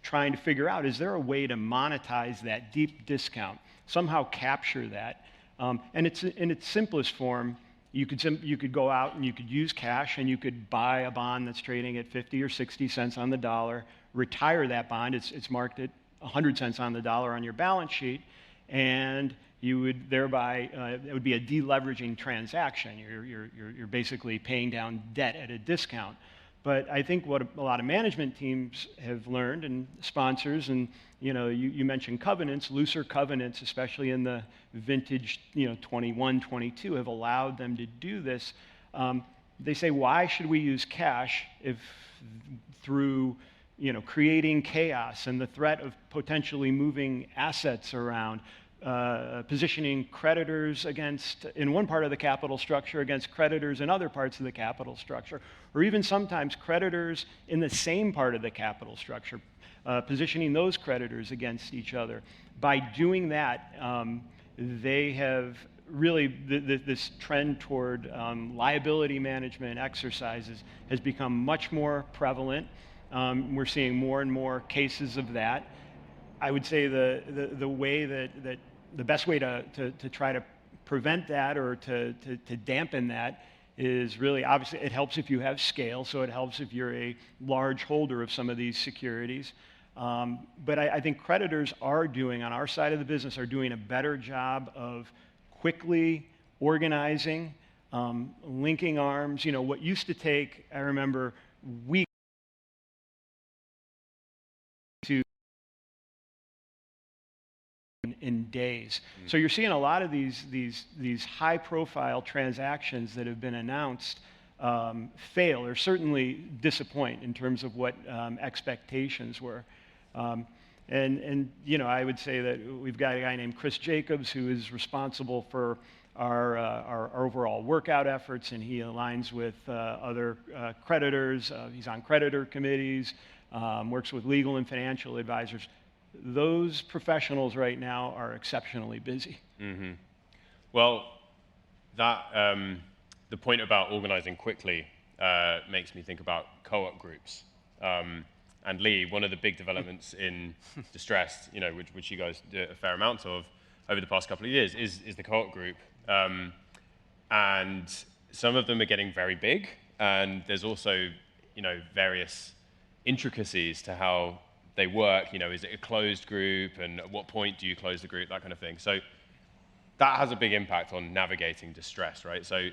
Speaker 2: trying to figure out, is there a way to monetize that deep discount, somehow capture that? And it's in its simplest form. You could go out and you could use cash and you could buy a bond that's trading at 50 or 60 cents on the dollar, retire that bond. It's marked at 100 cents on the dollar on your balance sheet, and you would thereby, it would be a deleveraging transaction. You're basically paying down debt at a discount. But I think what a lot of management teams have learned, and sponsors, and you mentioned covenants, looser covenants, especially in the vintage 21, 22, have allowed them to do this. They say, why should we use cash if through creating chaos and the threat of potentially moving assets around, positioning creditors in one part of the capital structure against creditors in other parts of the capital structure, or even sometimes creditors in the same part of the capital structure, positioning those creditors against each other. By doing that, they have really this trend toward liability management exercises has become much more prevalent. We're seeing more and more cases of that. I would say the way that the best way to try to prevent that or to dampen that is really, obviously, it helps if you have scale, so it helps if you're a large holder of some of these securities. But I think creditors are doing, on our side of the business, are doing a better job of quickly organizing, linking arms. You know, what used to take, I remember, weeks to in days. So you're seeing a lot of these high-profile transactions that have been announced fail, or certainly disappoint in terms of what expectations were. And you know, I would say that we've got a guy named Chris Jacobs who is responsible for our overall workout efforts, and he aligns with other creditors. He's on creditor committees, works with legal and financial advisors. Those professionals right now are exceptionally busy.
Speaker 1: Mm-hmm. Well, that the point about organizing quickly makes me think about co-op groups. And Lee, one of the big developments in distress, you know, which you guys do a fair amount of over the past couple of years, is the co-op group. And some of them are getting very big, and there's also, you know, various intricacies to how they work. You know, is it a closed group, and at what point do you close the group, that kind of thing. So that has a big impact on navigating distress, right? So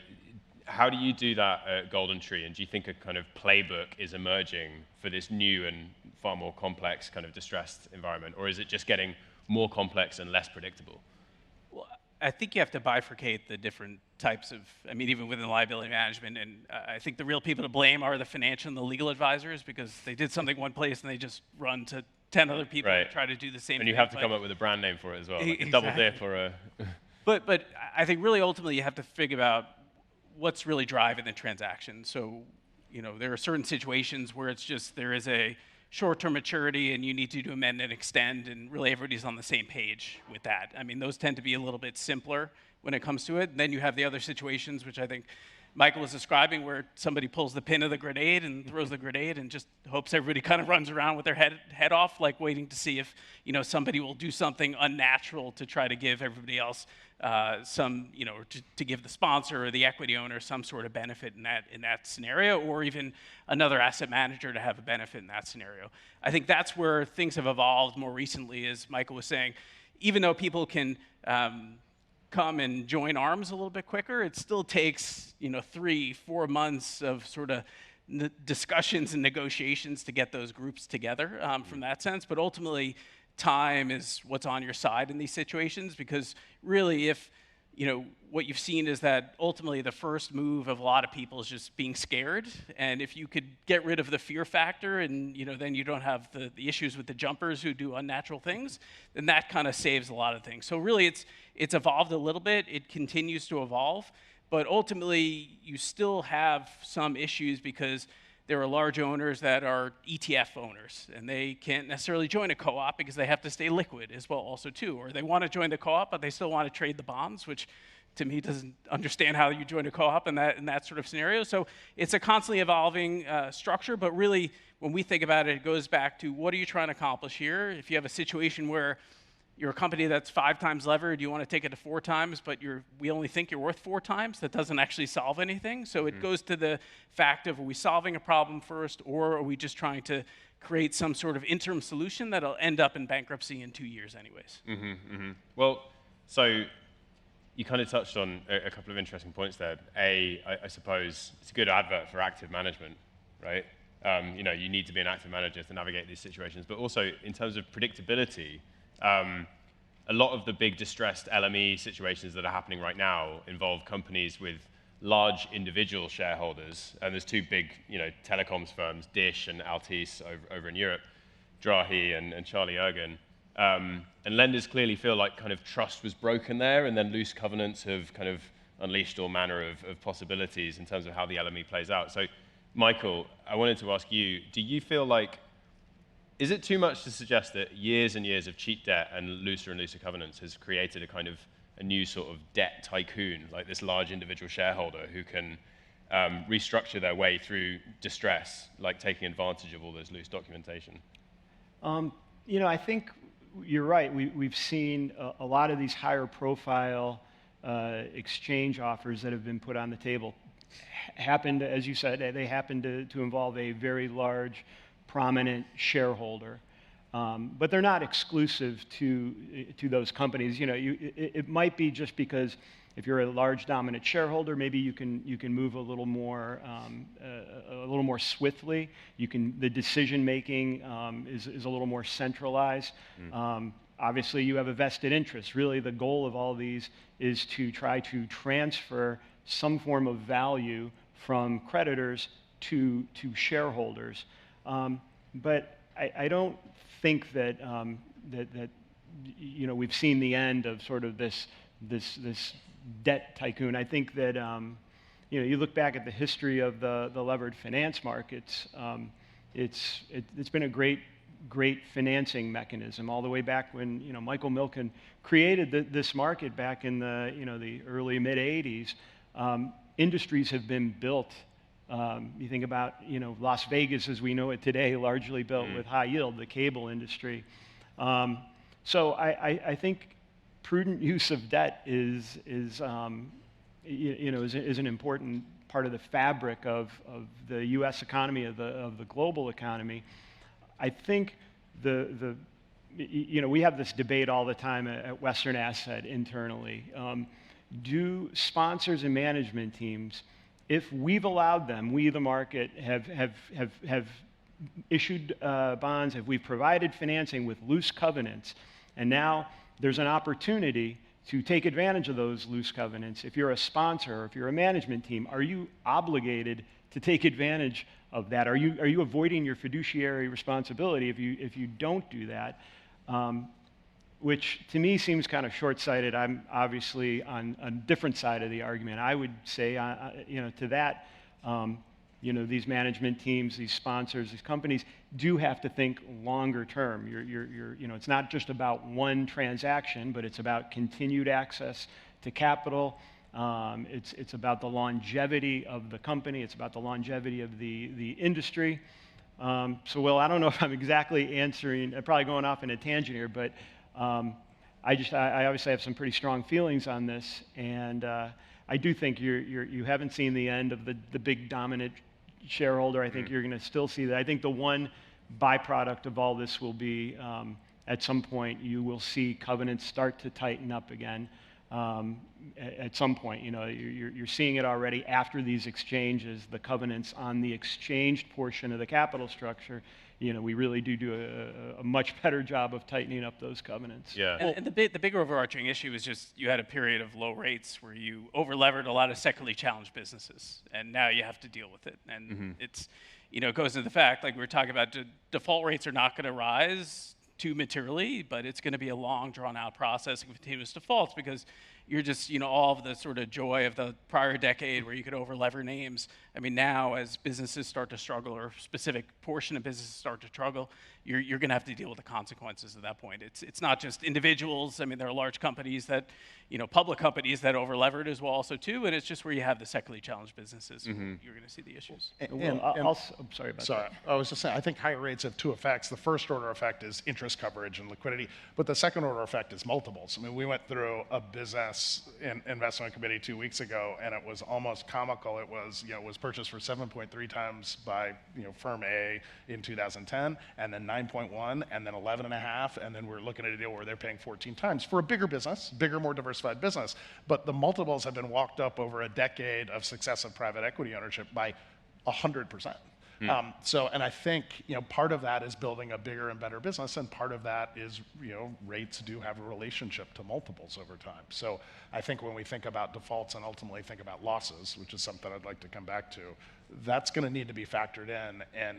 Speaker 1: how do you do that at Golden Tree, and do you think a kind of playbook is emerging for this new and far more complex kind of distressed environment, or is it just getting more complex and less predictable?
Speaker 3: Well, I think you have to bifurcate the different types of, I mean, even within liability management, and I think the real people to blame are the financial and the legal advisors, because they did something one place and they just run to 10 other people
Speaker 1: Right.
Speaker 3: and try to do the same thing.
Speaker 1: And you have to come up with a brand name for it as well, like a double dip or a...
Speaker 3: But I think really ultimately you have to figure out what's really driving the transaction. So, you know, there are certain situations where it's just there is a short-term maturity and you need to do amend and extend, and really everybody's on the same page with that. I mean, those tend to be a little bit simpler when it comes to it. And then you have the other situations, which I think Michael was describing, where somebody pulls the pin of the grenade and throws the grenade and just hopes everybody kind of runs around with their head off, like waiting to see if, you know, somebody will do something unnatural to try to give everybody else some, you know, to give the sponsor or the equity owner some sort of benefit in that scenario, or even another asset manager to have a benefit in that scenario. I think that's where things have evolved more recently, as Michael was saying. Even though people can come and join arms a little bit quicker, it still takes, you know, 3-4 months of sort of discussions and negotiations to get those groups together from that sense. But ultimately, time is what's on your side in these situations, because really, if, you know, what you've seen is that ultimately the first move of a lot of people is just being scared. And if you could get rid of the fear factor, and, you know, then you don't have the issues with the jumpers who do unnatural things, then that kind of saves a lot of things. So really it's evolved a little bit. It continues to evolve, but ultimately you still have some issues because there are large owners that are ETF owners, and they can't necessarily join a co-op because they have to stay liquid as well also too. Or they want to join the co-op, but they still want to trade the bonds, which to me doesn't understand how you join a co-op in that sort of scenario. So it's a constantly evolving structure, but really when we think about it, it goes back to what are you trying to accomplish here? If you have a situation where you're a company that's 5 times levered, you want to take it to 4 times, but we only think you're worth 4 times, that doesn't actually solve anything. So it goes to the fact of, are we solving a problem first, or are we just trying to create some sort of interim solution that'll end up in bankruptcy in 2 years anyways?
Speaker 1: Well, so you kind of touched on a couple of interesting points there. I suppose it's a good advert for active management, right? You know, you need to be an active manager to navigate these situations, but also in terms of predictability, a lot of the big distressed LME situations that are happening right now involve companies with large individual shareholders, and there's 2 big, you know, telecoms firms, Dish and Altice over in Europe, Drahi and Charlie Ergen. And lenders clearly feel like kind of trust was broken there, and then loose covenants have kind of unleashed all manner of possibilities in terms of how the LME plays out. So, Michael, I wanted to ask you, do you feel like, is it too much to suggest that years and years of cheap debt and looser covenants has created a kind of a new sort of debt tycoon, like this large individual shareholder who can restructure their way through distress, like taking advantage of all this loose documentation?
Speaker 2: I think you're right. We've seen a lot of these higher profile exchange offers that have been put on the table happened, as you said, they happened to involve a very large, prominent shareholder. But they're not exclusive to those companies. It might be just because if you're a large dominant shareholder, maybe you can move a little more swiftly. The decision making is a little more centralized. Obviously, you have a vested interest. Really, the goal of all these is to try to transfer some form of value from creditors to shareholders. But I don't think that we've seen the end of sort of this debt tycoon. I think that you look back at the history of the levered finance markets. It's been a great financing mechanism all the way back when Michael Milken created this market back in the early mid '80s. Industries have been built. You think about Las Vegas as we know it today, largely built with high yield, the cable industry. So I think prudent use of debt is an important part of the fabric of the U.S. economy, of the global economy. I think we have this debate all the time at Western Asset internally. Do sponsors and management teams, if we've allowed them, we the market have issued bonds, have we provided financing with loose covenants, and now there's an opportunity to take advantage of those loose covenants. If you're a sponsor, or if you're a management team, are you obligated to take advantage of that? Are you avoiding your fiduciary responsibility if you don't do that? Which to me seems kind of short-sighted. I'm obviously on a different side of the argument. I would say, to that, these management teams, these sponsors, these companies do have to think longer term. It's not just about one transaction, but it's about continued access to capital. It's about the longevity of the company. It's about the longevity of the industry. So, Will, I don't know if I'm exactly answering. I'm probably going off in a tangent here, but I obviously have some pretty strong feelings on this, and I do think you haven't seen the end of the big dominant shareholder. I think you're going to still see that. I think the one byproduct of all this will be at some point you will see covenants start to tighten up again. At some point, you're seeing it already after these exchanges, the covenants on the exchanged portion of the capital structure. We really do a much better job of tightening up those covenants.
Speaker 1: Yeah.
Speaker 3: And the bigger overarching issue is just you had a period of low rates where you over-levered a lot of secularly challenged businesses, and now you have to deal with it. And it's, it goes into the fact, like we were talking about, default rates are not going to rise too materially, but it's going to be a long, drawn-out process of continuous defaults because you're just, all of the sort of joy of the prior decade where you could over-lever names. I mean, now as businesses start to struggle or a specific portion of businesses start to struggle, you're going to have to deal with the consequences at that point. It's not just individuals. I mean, there are large companies that, public companies that over-levered as well also too, and it's just where you have the secularly challenged businesses, you're going to see the issues.
Speaker 2: I'm sorry about that.
Speaker 5: I was just saying, I think higher rates have two effects. The first order effect is interest coverage and liquidity, but the second order effect is multiples. I mean, we went through a business investment committee 2 weeks ago, and it was almost comical. It was purchased for 7.3 times by firm A in 2010, and then 9.1, and then 11.5, and then we're looking at a deal where they're paying 14 times for a bigger business, more diversified business. But the multiples have been walked up over a decade of successive private equity ownership by 100%. And I think part of that is building a bigger and better business, and part of that is rates do have a relationship to multiples over time. So I think when we think about defaults and ultimately think about losses, which is something I'd like to come back to, that's going to need to be factored in and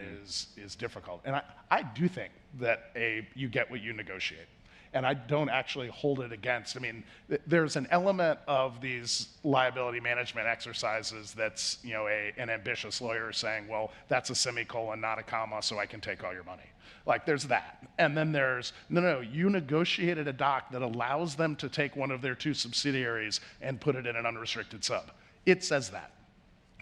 Speaker 5: is difficult. And I do think that you get what you negotiate. and I don't actually hold it against. I mean, there's an element of these liability management exercises that's, you know, an ambitious lawyer saying, well, that's a semicolon, not a comma, so I can take all your money. Like, there's that. And then there's, no, you negotiated a doc that allows them to take one of their 2 subsidiaries and put it in an unrestricted sub. It says that.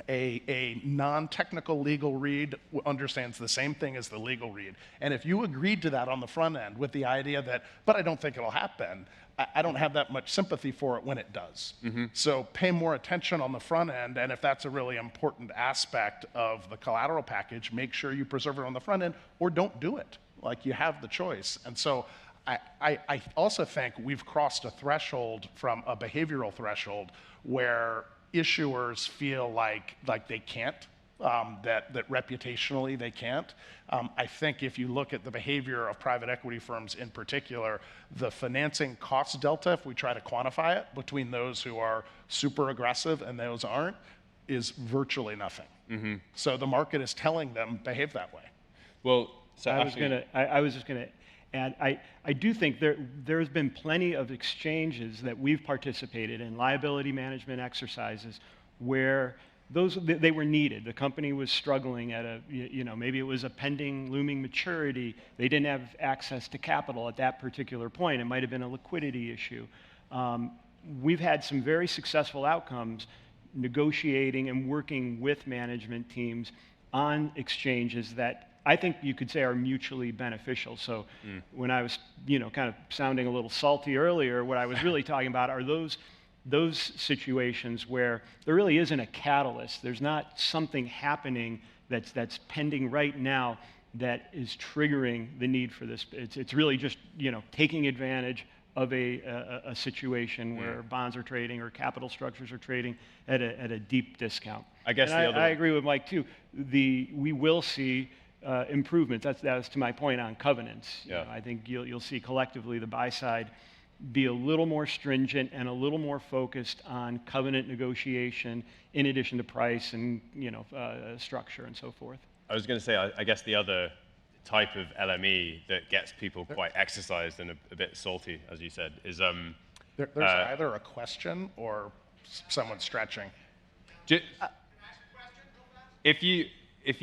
Speaker 5: A non-technical legal read understands the same thing as the legal read. And if you agreed to that on the front end with the idea that, but I don't think it'll happen, I don't have that much sympathy for it when it does. So pay more attention on the front end, and if that's a really important aspect of the collateral package, make sure you preserve it on the front end, or don't do it. Like, you have the choice. And so I also think we've crossed a threshold from a behavioral threshold where issuers feel like they can't, that reputationally they can't. I think if you look at the behavior of private equity firms in particular, the financing cost delta, if we try to quantify it, between those who are super aggressive and those aren't, is virtually nothing. So the market is telling them, behave that way.
Speaker 1: Well, so
Speaker 2: I was just going to add, I do think there's been plenty of exchanges that we've participated in, liability management exercises, where they were needed. The company was struggling at maybe it was a pending looming maturity. They didn't have access to capital at that particular point. It might have been a liquidity issue. We've had some very successful outcomes negotiating and working with management teams on exchanges that I think you could say are mutually beneficial. So when I was, kind of sounding a little salty earlier, what I was really talking about are those situations where there really isn't a catalyst. There's not something happening that's pending right now that is triggering the need for this. It's really just, taking advantage of a situation where bonds are trading or capital structures are trading at a deep discount.
Speaker 1: I guess
Speaker 2: I agree with Mike too. We will see improvements. That's to my point on covenants.
Speaker 1: Yeah.
Speaker 2: I think you'll see collectively the buy side be a little more stringent and a little more focused on covenant negotiation in addition to price and structure and so forth.
Speaker 1: I was going to say, I guess the other type of LME that gets people quite exercised and a bit salty, as you said, is
Speaker 5: There's either a question or someone stretching.
Speaker 1: If you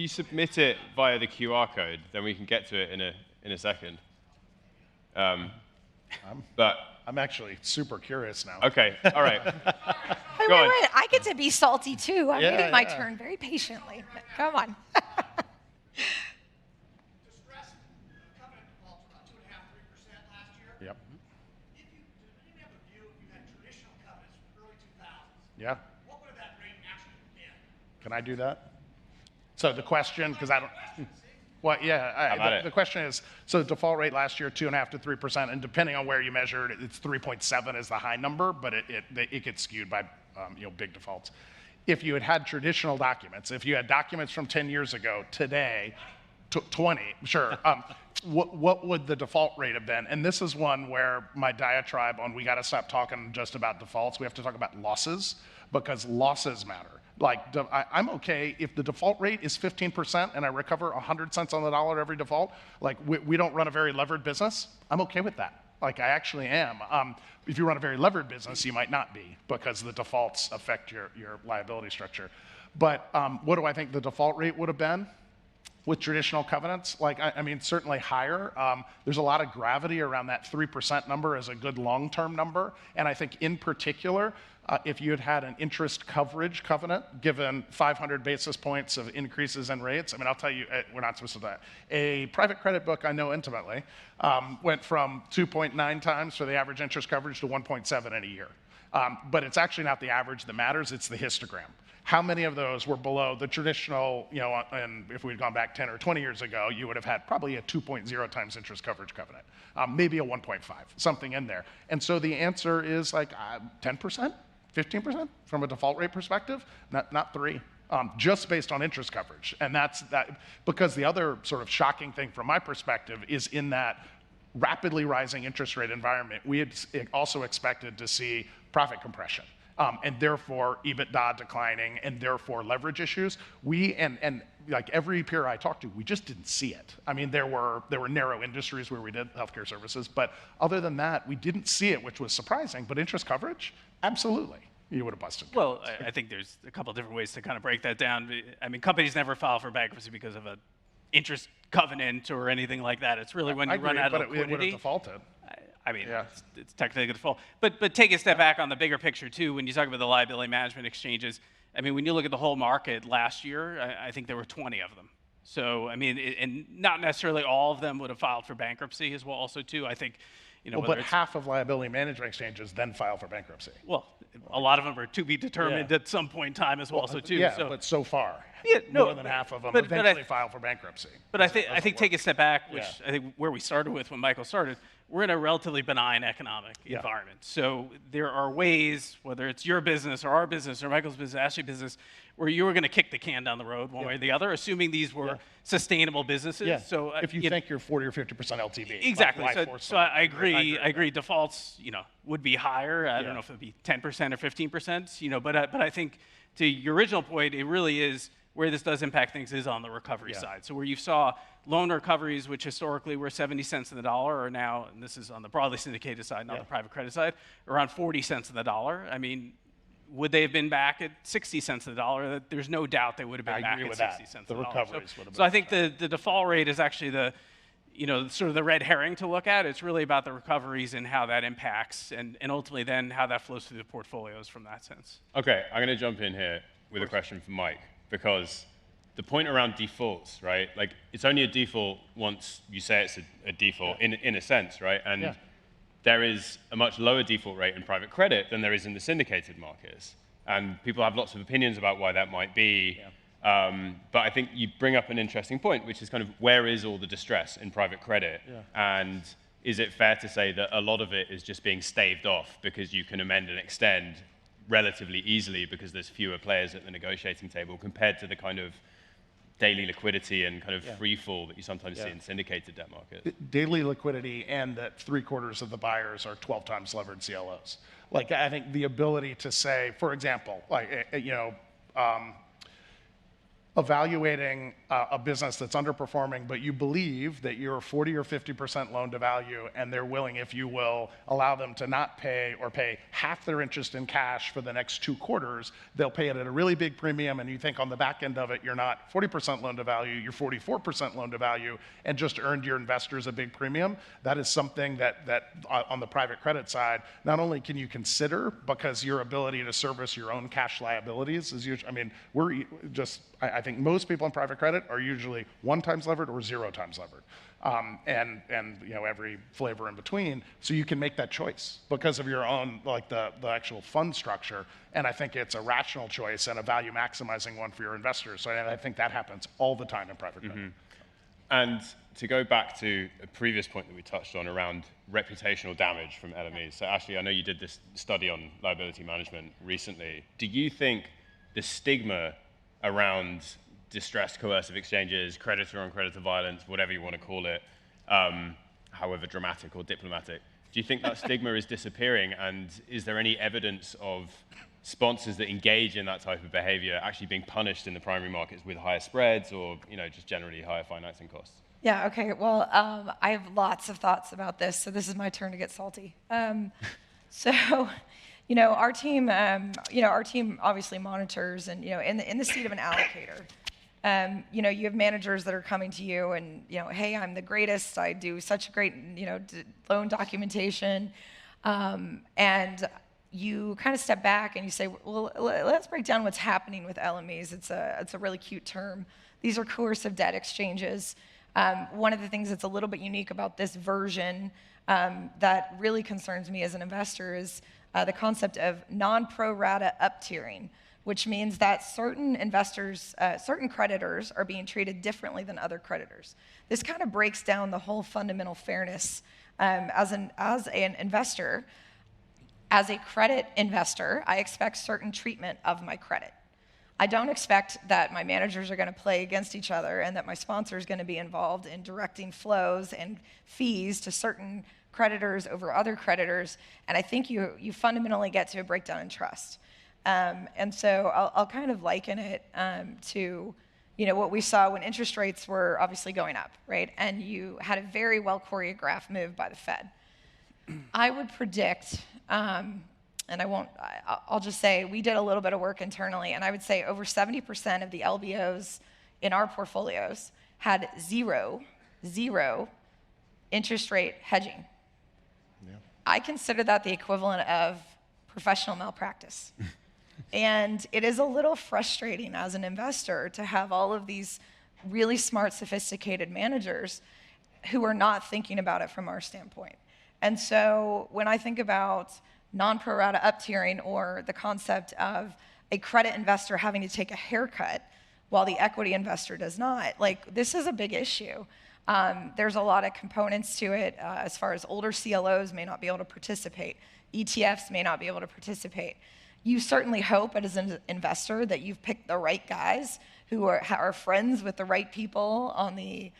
Speaker 1: submit it via the QR code, then we can get to it in a second. But
Speaker 5: I'm actually super curious now.
Speaker 1: okay, all right.
Speaker 4: Wait,
Speaker 1: Go on.
Speaker 4: I get to be salty too. I'm
Speaker 5: Yeah,
Speaker 4: waiting my
Speaker 5: yeah.
Speaker 4: turn very patiently. Come on.
Speaker 6: Distressed covenant defaults were about 2.5%, 3% last year.
Speaker 5: Yep.
Speaker 6: Does anybody have a view if you had traditional covenants from the early 2000s?
Speaker 5: Yeah.
Speaker 6: What would have that rate actually been?
Speaker 5: Can I do that? So the question, because I don't. Well, yeah. The question is, so default rate last year 2.5% to 3%, and depending on where you measure it, it's 3.7 is the high number, but it gets skewed by big defaults. If you had traditional documents, if you had documents from 10 years ago, today, 20, sure. What would the default rate have been? And this is one where my diatribe on we got to stop talking just about defaults. We have to talk about losses, because losses matter. Like, I'm okay if the default rate is 15% and I recover 100 cents on the dollar every default. Like, we don't run a very levered business. I'm okay with that. Like, I actually am. If you run a very levered business, you might not be, because the defaults affect your liability structure. But what do I think the default rate would have been with traditional covenants? Like, I mean, certainly higher. There's a lot of gravity around that 3% number as a good long-term number. And I think in particular, if you had an interest coverage covenant, given 500 basis points of increases in rates, I mean, I'll tell you, we're not supposed to do that. A private credit book I know intimately went from 2.9 times for the average interest coverage to 1.7 in a year. But it's actually not the average that matters, it's the histogram. How many of those were below the traditional, and if we'd gone back 10 or 20 years ago, you would have had probably a 2.0 times interest coverage covenant, maybe a 1.5, something in there. And so the answer is like 10%, 15% from a default rate perspective, not 3, just based on interest coverage. And that's that, because the other sort of shocking thing from my perspective is in that rapidly rising interest rate environment, we had also expected to see profit compression. and therefore EBITDA declining, and therefore leverage issues. We and like every peer I talked to, we just didn't see it. I mean, there were narrow industries where we did healthcare services, but other than that, we didn't see it, which was surprising. But interest coverage, absolutely, you would have busted.
Speaker 3: Well, I think there's a couple different ways to kind of break that down. I mean, companies never file for bankruptcy because of an interest covenant or anything like that. It's really when you run out of liquidity.
Speaker 5: It would have defaulted.
Speaker 3: I mean,
Speaker 5: Yeah.
Speaker 3: it's technically a default. But take a step back on the bigger picture, too. When you talk about the liability management exchanges, I mean, when you look at the whole market last year, I think there were 20 of them. So, I mean, and not necessarily all of them would have filed for bankruptcy as well also, too. I think,
Speaker 5: Well, but half of liability management exchanges then file for bankruptcy.
Speaker 3: Well, a lot of them are to be determined at some point in time as well, so too.
Speaker 5: Yeah,
Speaker 3: so,
Speaker 5: but so far,
Speaker 3: no,
Speaker 5: more than half of them
Speaker 3: but
Speaker 5: eventually file for bankruptcy.
Speaker 3: But I think take a step back, which
Speaker 5: Yeah.
Speaker 3: I think where we started with when Michael started, we're in a relatively benign economic environment. So there are ways, whether it's your business or our business or Michael's business, Ashley's business, where you were going to kick the can down the road one way or the other, assuming these were sustainable businesses.
Speaker 5: Yeah.
Speaker 3: So
Speaker 5: if you think you're 40 or 50% LTV,
Speaker 3: exactly.
Speaker 5: why
Speaker 3: So,
Speaker 5: force
Speaker 3: so
Speaker 5: them?
Speaker 3: I agree. I agree. Defaults, would be higher. I don't know if it'd be 10% or 15%. But I think to your original point, it really is where this does impact things is on the recovery side. So where you saw loan recoveries, which historically were 70 cents in the dollar, are now, and this is on the broadly syndicated side, not the private credit side, around 40 cents in the dollar. I mean, would they have been back at 60 cents in the dollar? There's no doubt they would have been back at 60 cents in the dollar.
Speaker 5: recoveries would have been
Speaker 3: So I think the default rate is actually the sort of the red herring to look at. It's really about the recoveries and how that impacts, and ultimately then how that flows through the portfolios from that sense.
Speaker 1: Okay, I'm going to jump in here with a question for Mike, because the point around defaults, right? Like, it's only a default once you say it's a default, in a sense, right? And there is a much lower default rate in private credit than there is in the syndicated markets. And people have lots of opinions about why that might be. But I think you bring up an interesting point, which is kind of where is all the distress in private credit? And is it fair to say that a lot of it is just being staved off because you can amend and extend relatively easily because there's fewer players at the negotiating table compared to the kind of daily liquidity and kind of free fall that you sometimes see in syndicated debt markets?
Speaker 5: Daily liquidity and that 3/4 of the buyers are 12 times levered CLOs. Like, I think the ability to say, for example, evaluating a business that's underperforming, but you believe that you're 40 or 50% loan to value, and they're willing, if you will, allow them to not pay or pay half their interest in cash for the next 2 quarters, they'll pay it at a really big premium, and you think on the back end of it, you're not 40% loan to value, you're 44% loan to value, and just earned your investors a big premium. That is something that on the private credit side, not only can you consider, because your ability to service your own cash liabilities is usually, I mean, I think most people in private credit are usually 1 times levered or 0 times levered, and every flavor in between. So you can make that choice because of your own, like the actual fund structure. And I think it's a rational choice and a value maximizing one for your investors. So I think that happens all the time in private credit.
Speaker 1: And to go back to a previous point that we touched on around reputational damage from LMEs. So Ashley, I know you did this study on liability management recently. Do you think the stigma around distressed coercive exchanges, creditor on creditor violence, whatever you want to call it, however dramatic or diplomatic, do you think that stigma is disappearing? And is there any evidence of sponsors that engage in that type of behavior actually being punished in the primary markets with higher spreads or just generally higher financing costs?
Speaker 4: Yeah, okay. Well, I have lots of thoughts about this, so this is my turn to get salty. Our team obviously monitors, and in the seat of an allocator, you have managers that are coming to you and hey, I'm the greatest. I do such great loan documentation, and you kind of step back and you say, well, let's break down what's happening with LMEs. It's a really cute term. These are coercive debt exchanges. One of the things that's a little bit unique about this version that really concerns me as an investor is the concept of non-pro rata up-tiering, which means that certain investors, certain creditors are being treated differently than other creditors. This kind of breaks down the whole fundamental fairness as an investor. As a credit investor, I expect certain treatment of my credit. I don't expect that my managers are going to play against each other and that my sponsor is going to be involved in directing flows and fees to certain creditors over other creditors, and I think you fundamentally get to a breakdown in trust. And so I'll kind of liken it to what we saw when interest rates were obviously going up, right? And you had a very well choreographed move by the Fed. I would predict, and I'll just say we did a little bit of work internally, and I would say over 70% of the LBOs in our portfolios had zero interest rate hedging. Yeah. I consider that the equivalent of professional malpractice. And it is a little frustrating as an investor to have all of these really smart, sophisticated managers who are not thinking about it from our standpoint. And so when I think about non-pro rata up-tiering or the concept of a credit investor having to take a haircut while the equity investor does not, like, this is a big issue. There's a lot of components to it as far as older CLOs may not be able to participate. ETFs may not be able to participate. You certainly hope as an investor that you've picked the right guys who are friends with the right people on the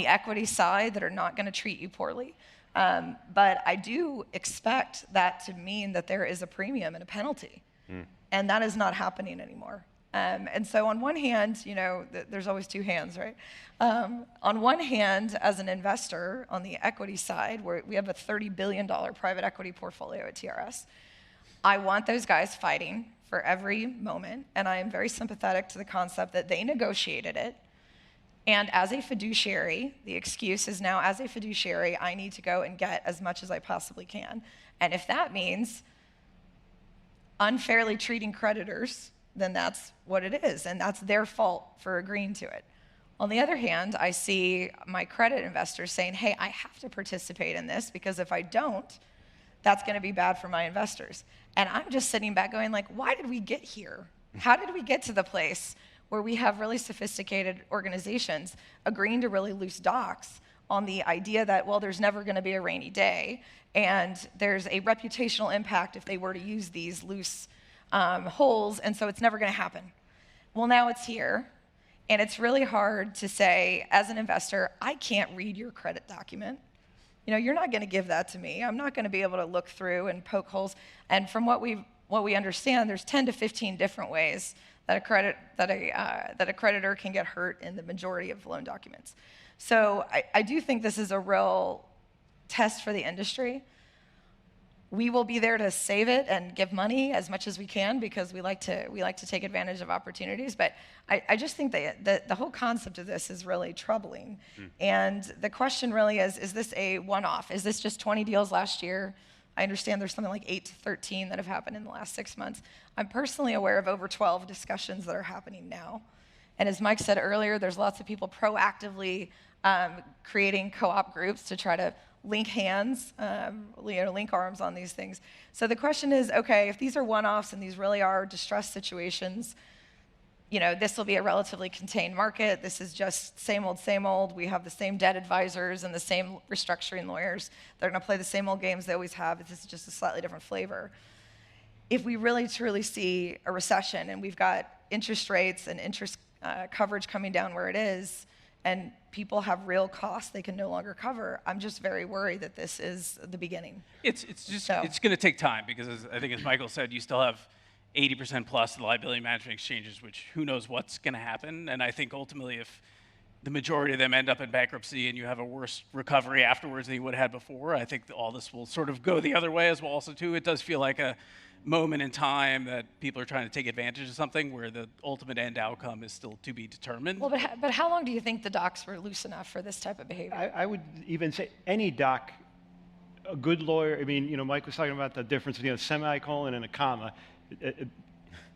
Speaker 4: equity side that are not going to treat you poorly. But I do expect that to mean that there is a premium and a penalty. And that is not happening anymore. And so on one hand, there's always two hands, right? On one hand, as an investor on the equity side, we have a $30 billion private equity portfolio at TRS. I want those guys fighting for every moment, and I am very sympathetic to the concept that they negotiated it. And as a fiduciary, the excuse is now, as a fiduciary, I need to go and get as much as I possibly can. And if that means unfairly treating creditors, then that's what it is, and that's their fault for agreeing to it. On the other hand, I see my credit investors saying, hey, I have to participate in this because if I don't, that's going to be bad for my investors. And I'm just sitting back going like, why did we get here? How did we get to the place where we have really sophisticated organizations agreeing to really loose docs on the idea that, well, there's never going to be a rainy day, and there's a reputational impact if they were to use these loose holes, and so it's never going to happen. Well, now it's here, and it's really hard to say, as an investor, I can't read your credit document. You're not going to give that to me. I'm not going to be able to look through and poke holes. And from what we understand, there's 10 to 15 different ways that a creditor can get hurt in the majority of loan documents. So I do think this is a real test for the industry. We will be there to save it and give money as much as we can because we like to take advantage of opportunities. But I just think that the whole concept of this is really troubling. And the question really is this a one-off? Is this just 20 deals last year? I understand there's something like 8 to 13 that have happened in the last 6 months. I'm personally aware of over 12 discussions that are happening now. And as Mike said earlier, there's lots of people proactively creating co-op groups to try to link hands, link arms on these things. So the question is, okay, if these are one-offs and these really are distressed situations, this will be a relatively contained market. This is just same old. We have the same debt advisors and the same restructuring lawyers. They're going to play the same old games they always have. This is just a slightly different flavor. If we really truly see a recession and we've got interest rates and interest coverage coming down where it is, and people have real costs they can no longer cover, I'm just very worried that this is the beginning.
Speaker 3: It's going to take time because I think as Michael said, you still have 80% plus the liability management exchanges, which who knows what's going to happen. And I think ultimately if the majority of them end up in bankruptcy and you have a worse recovery afterwards than you would have had before, I think all this will sort of go the other way as well also too. It does feel like a moment in time that people are trying to take advantage of something where the ultimate end outcome is still to be determined.
Speaker 4: Well, but how long do you think the docs were loose enough for this type of behavior?
Speaker 2: I would even say any doc, a good lawyer, Mike was talking about the difference between a semicolon and a comma.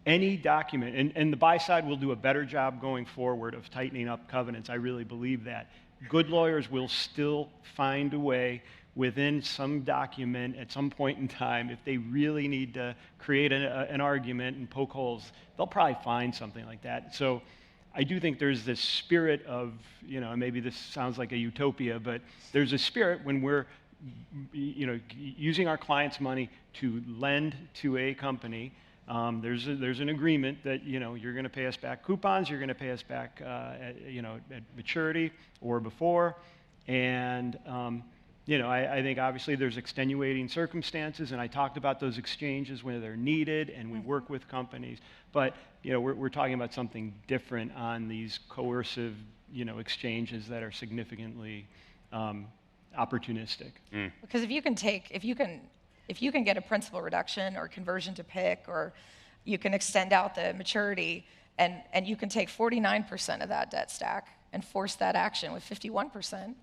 Speaker 2: Any document, and the buy side will do a better job going forward of tightening up covenants. I really believe that. Good lawyers will still find a way within some document at some point in time, if they really need to create an argument and poke holes, they'll probably find something like that. So I do think there's this spirit of, maybe this sounds like a utopia, but there's a spirit when we're, using our clients' money to lend to a company. There's an agreement that, you're going to pay us back coupons, you're going to pay us back, at maturity or before, and I think obviously there's extenuating circumstances, and I talked about those exchanges where they're needed, and we work with companies. But we're talking about something different on these coercive exchanges that are significantly opportunistic.
Speaker 4: Because if you can get a principal reduction or conversion to PIK, or you can extend out the maturity, and you can take 49% of that debt stack and force that action with 51%.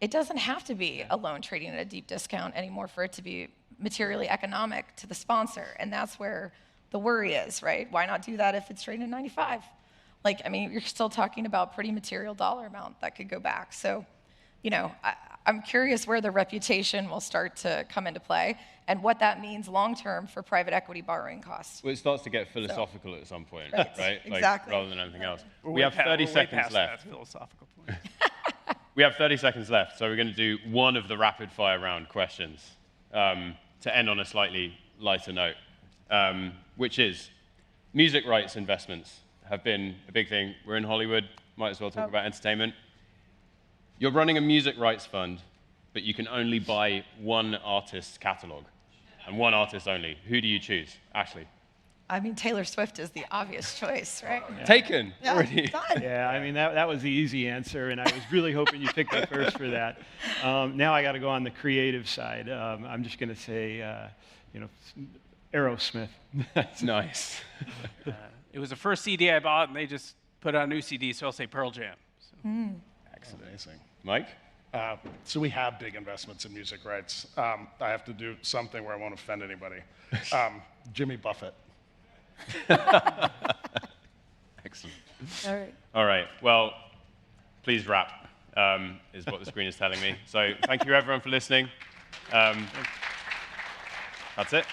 Speaker 4: It doesn't have to be a loan trading at a deep discount anymore for it to be materially economic to the sponsor. And that's where the worry is, right? Why not do that if it's trading at 95? You're still talking about pretty material dollar amount that could go back. So, I'm curious where the reputation will start to come into play and what that means long-term for private equity borrowing costs.
Speaker 1: Well, it starts to get philosophical at some point, right?
Speaker 4: Exactly.
Speaker 1: Rather than anything else.
Speaker 3: We're
Speaker 1: We have
Speaker 3: way
Speaker 1: 30
Speaker 3: past
Speaker 1: seconds left.
Speaker 3: That philosophical point.
Speaker 1: We have 30 seconds left, so we're going to do one of the rapid-fire round questions to end on a slightly lighter note, which is music rights investments have been a big thing. We're in Hollywood, might as well talk about entertainment. You're running a music rights fund, but you can only buy one artist's catalog, and one artist only. Who do you choose? Ashley.
Speaker 4: Taylor Swift is the obvious choice, right?
Speaker 1: Yeah. Taken.
Speaker 4: Yeah,
Speaker 1: Already.
Speaker 4: done.
Speaker 2: Yeah, that was the easy answer, and I was really hoping you picked it first for that. Now I got to go on the creative side. I'm just going to say, Aerosmith.
Speaker 1: Nice.
Speaker 3: It was the first CD I bought, and they just put out a new CD, so I'll say Pearl Jam. So.
Speaker 1: Excellent. Amazing. Mike?
Speaker 5: So we have big investments in music rights. I have to do something where I won't offend anybody. Jimmy Buffett.
Speaker 1: Excellent.
Speaker 4: All right.
Speaker 1: All right. Well, please wrap, is what the screen is telling me. So thank you, everyone, for listening. That's it.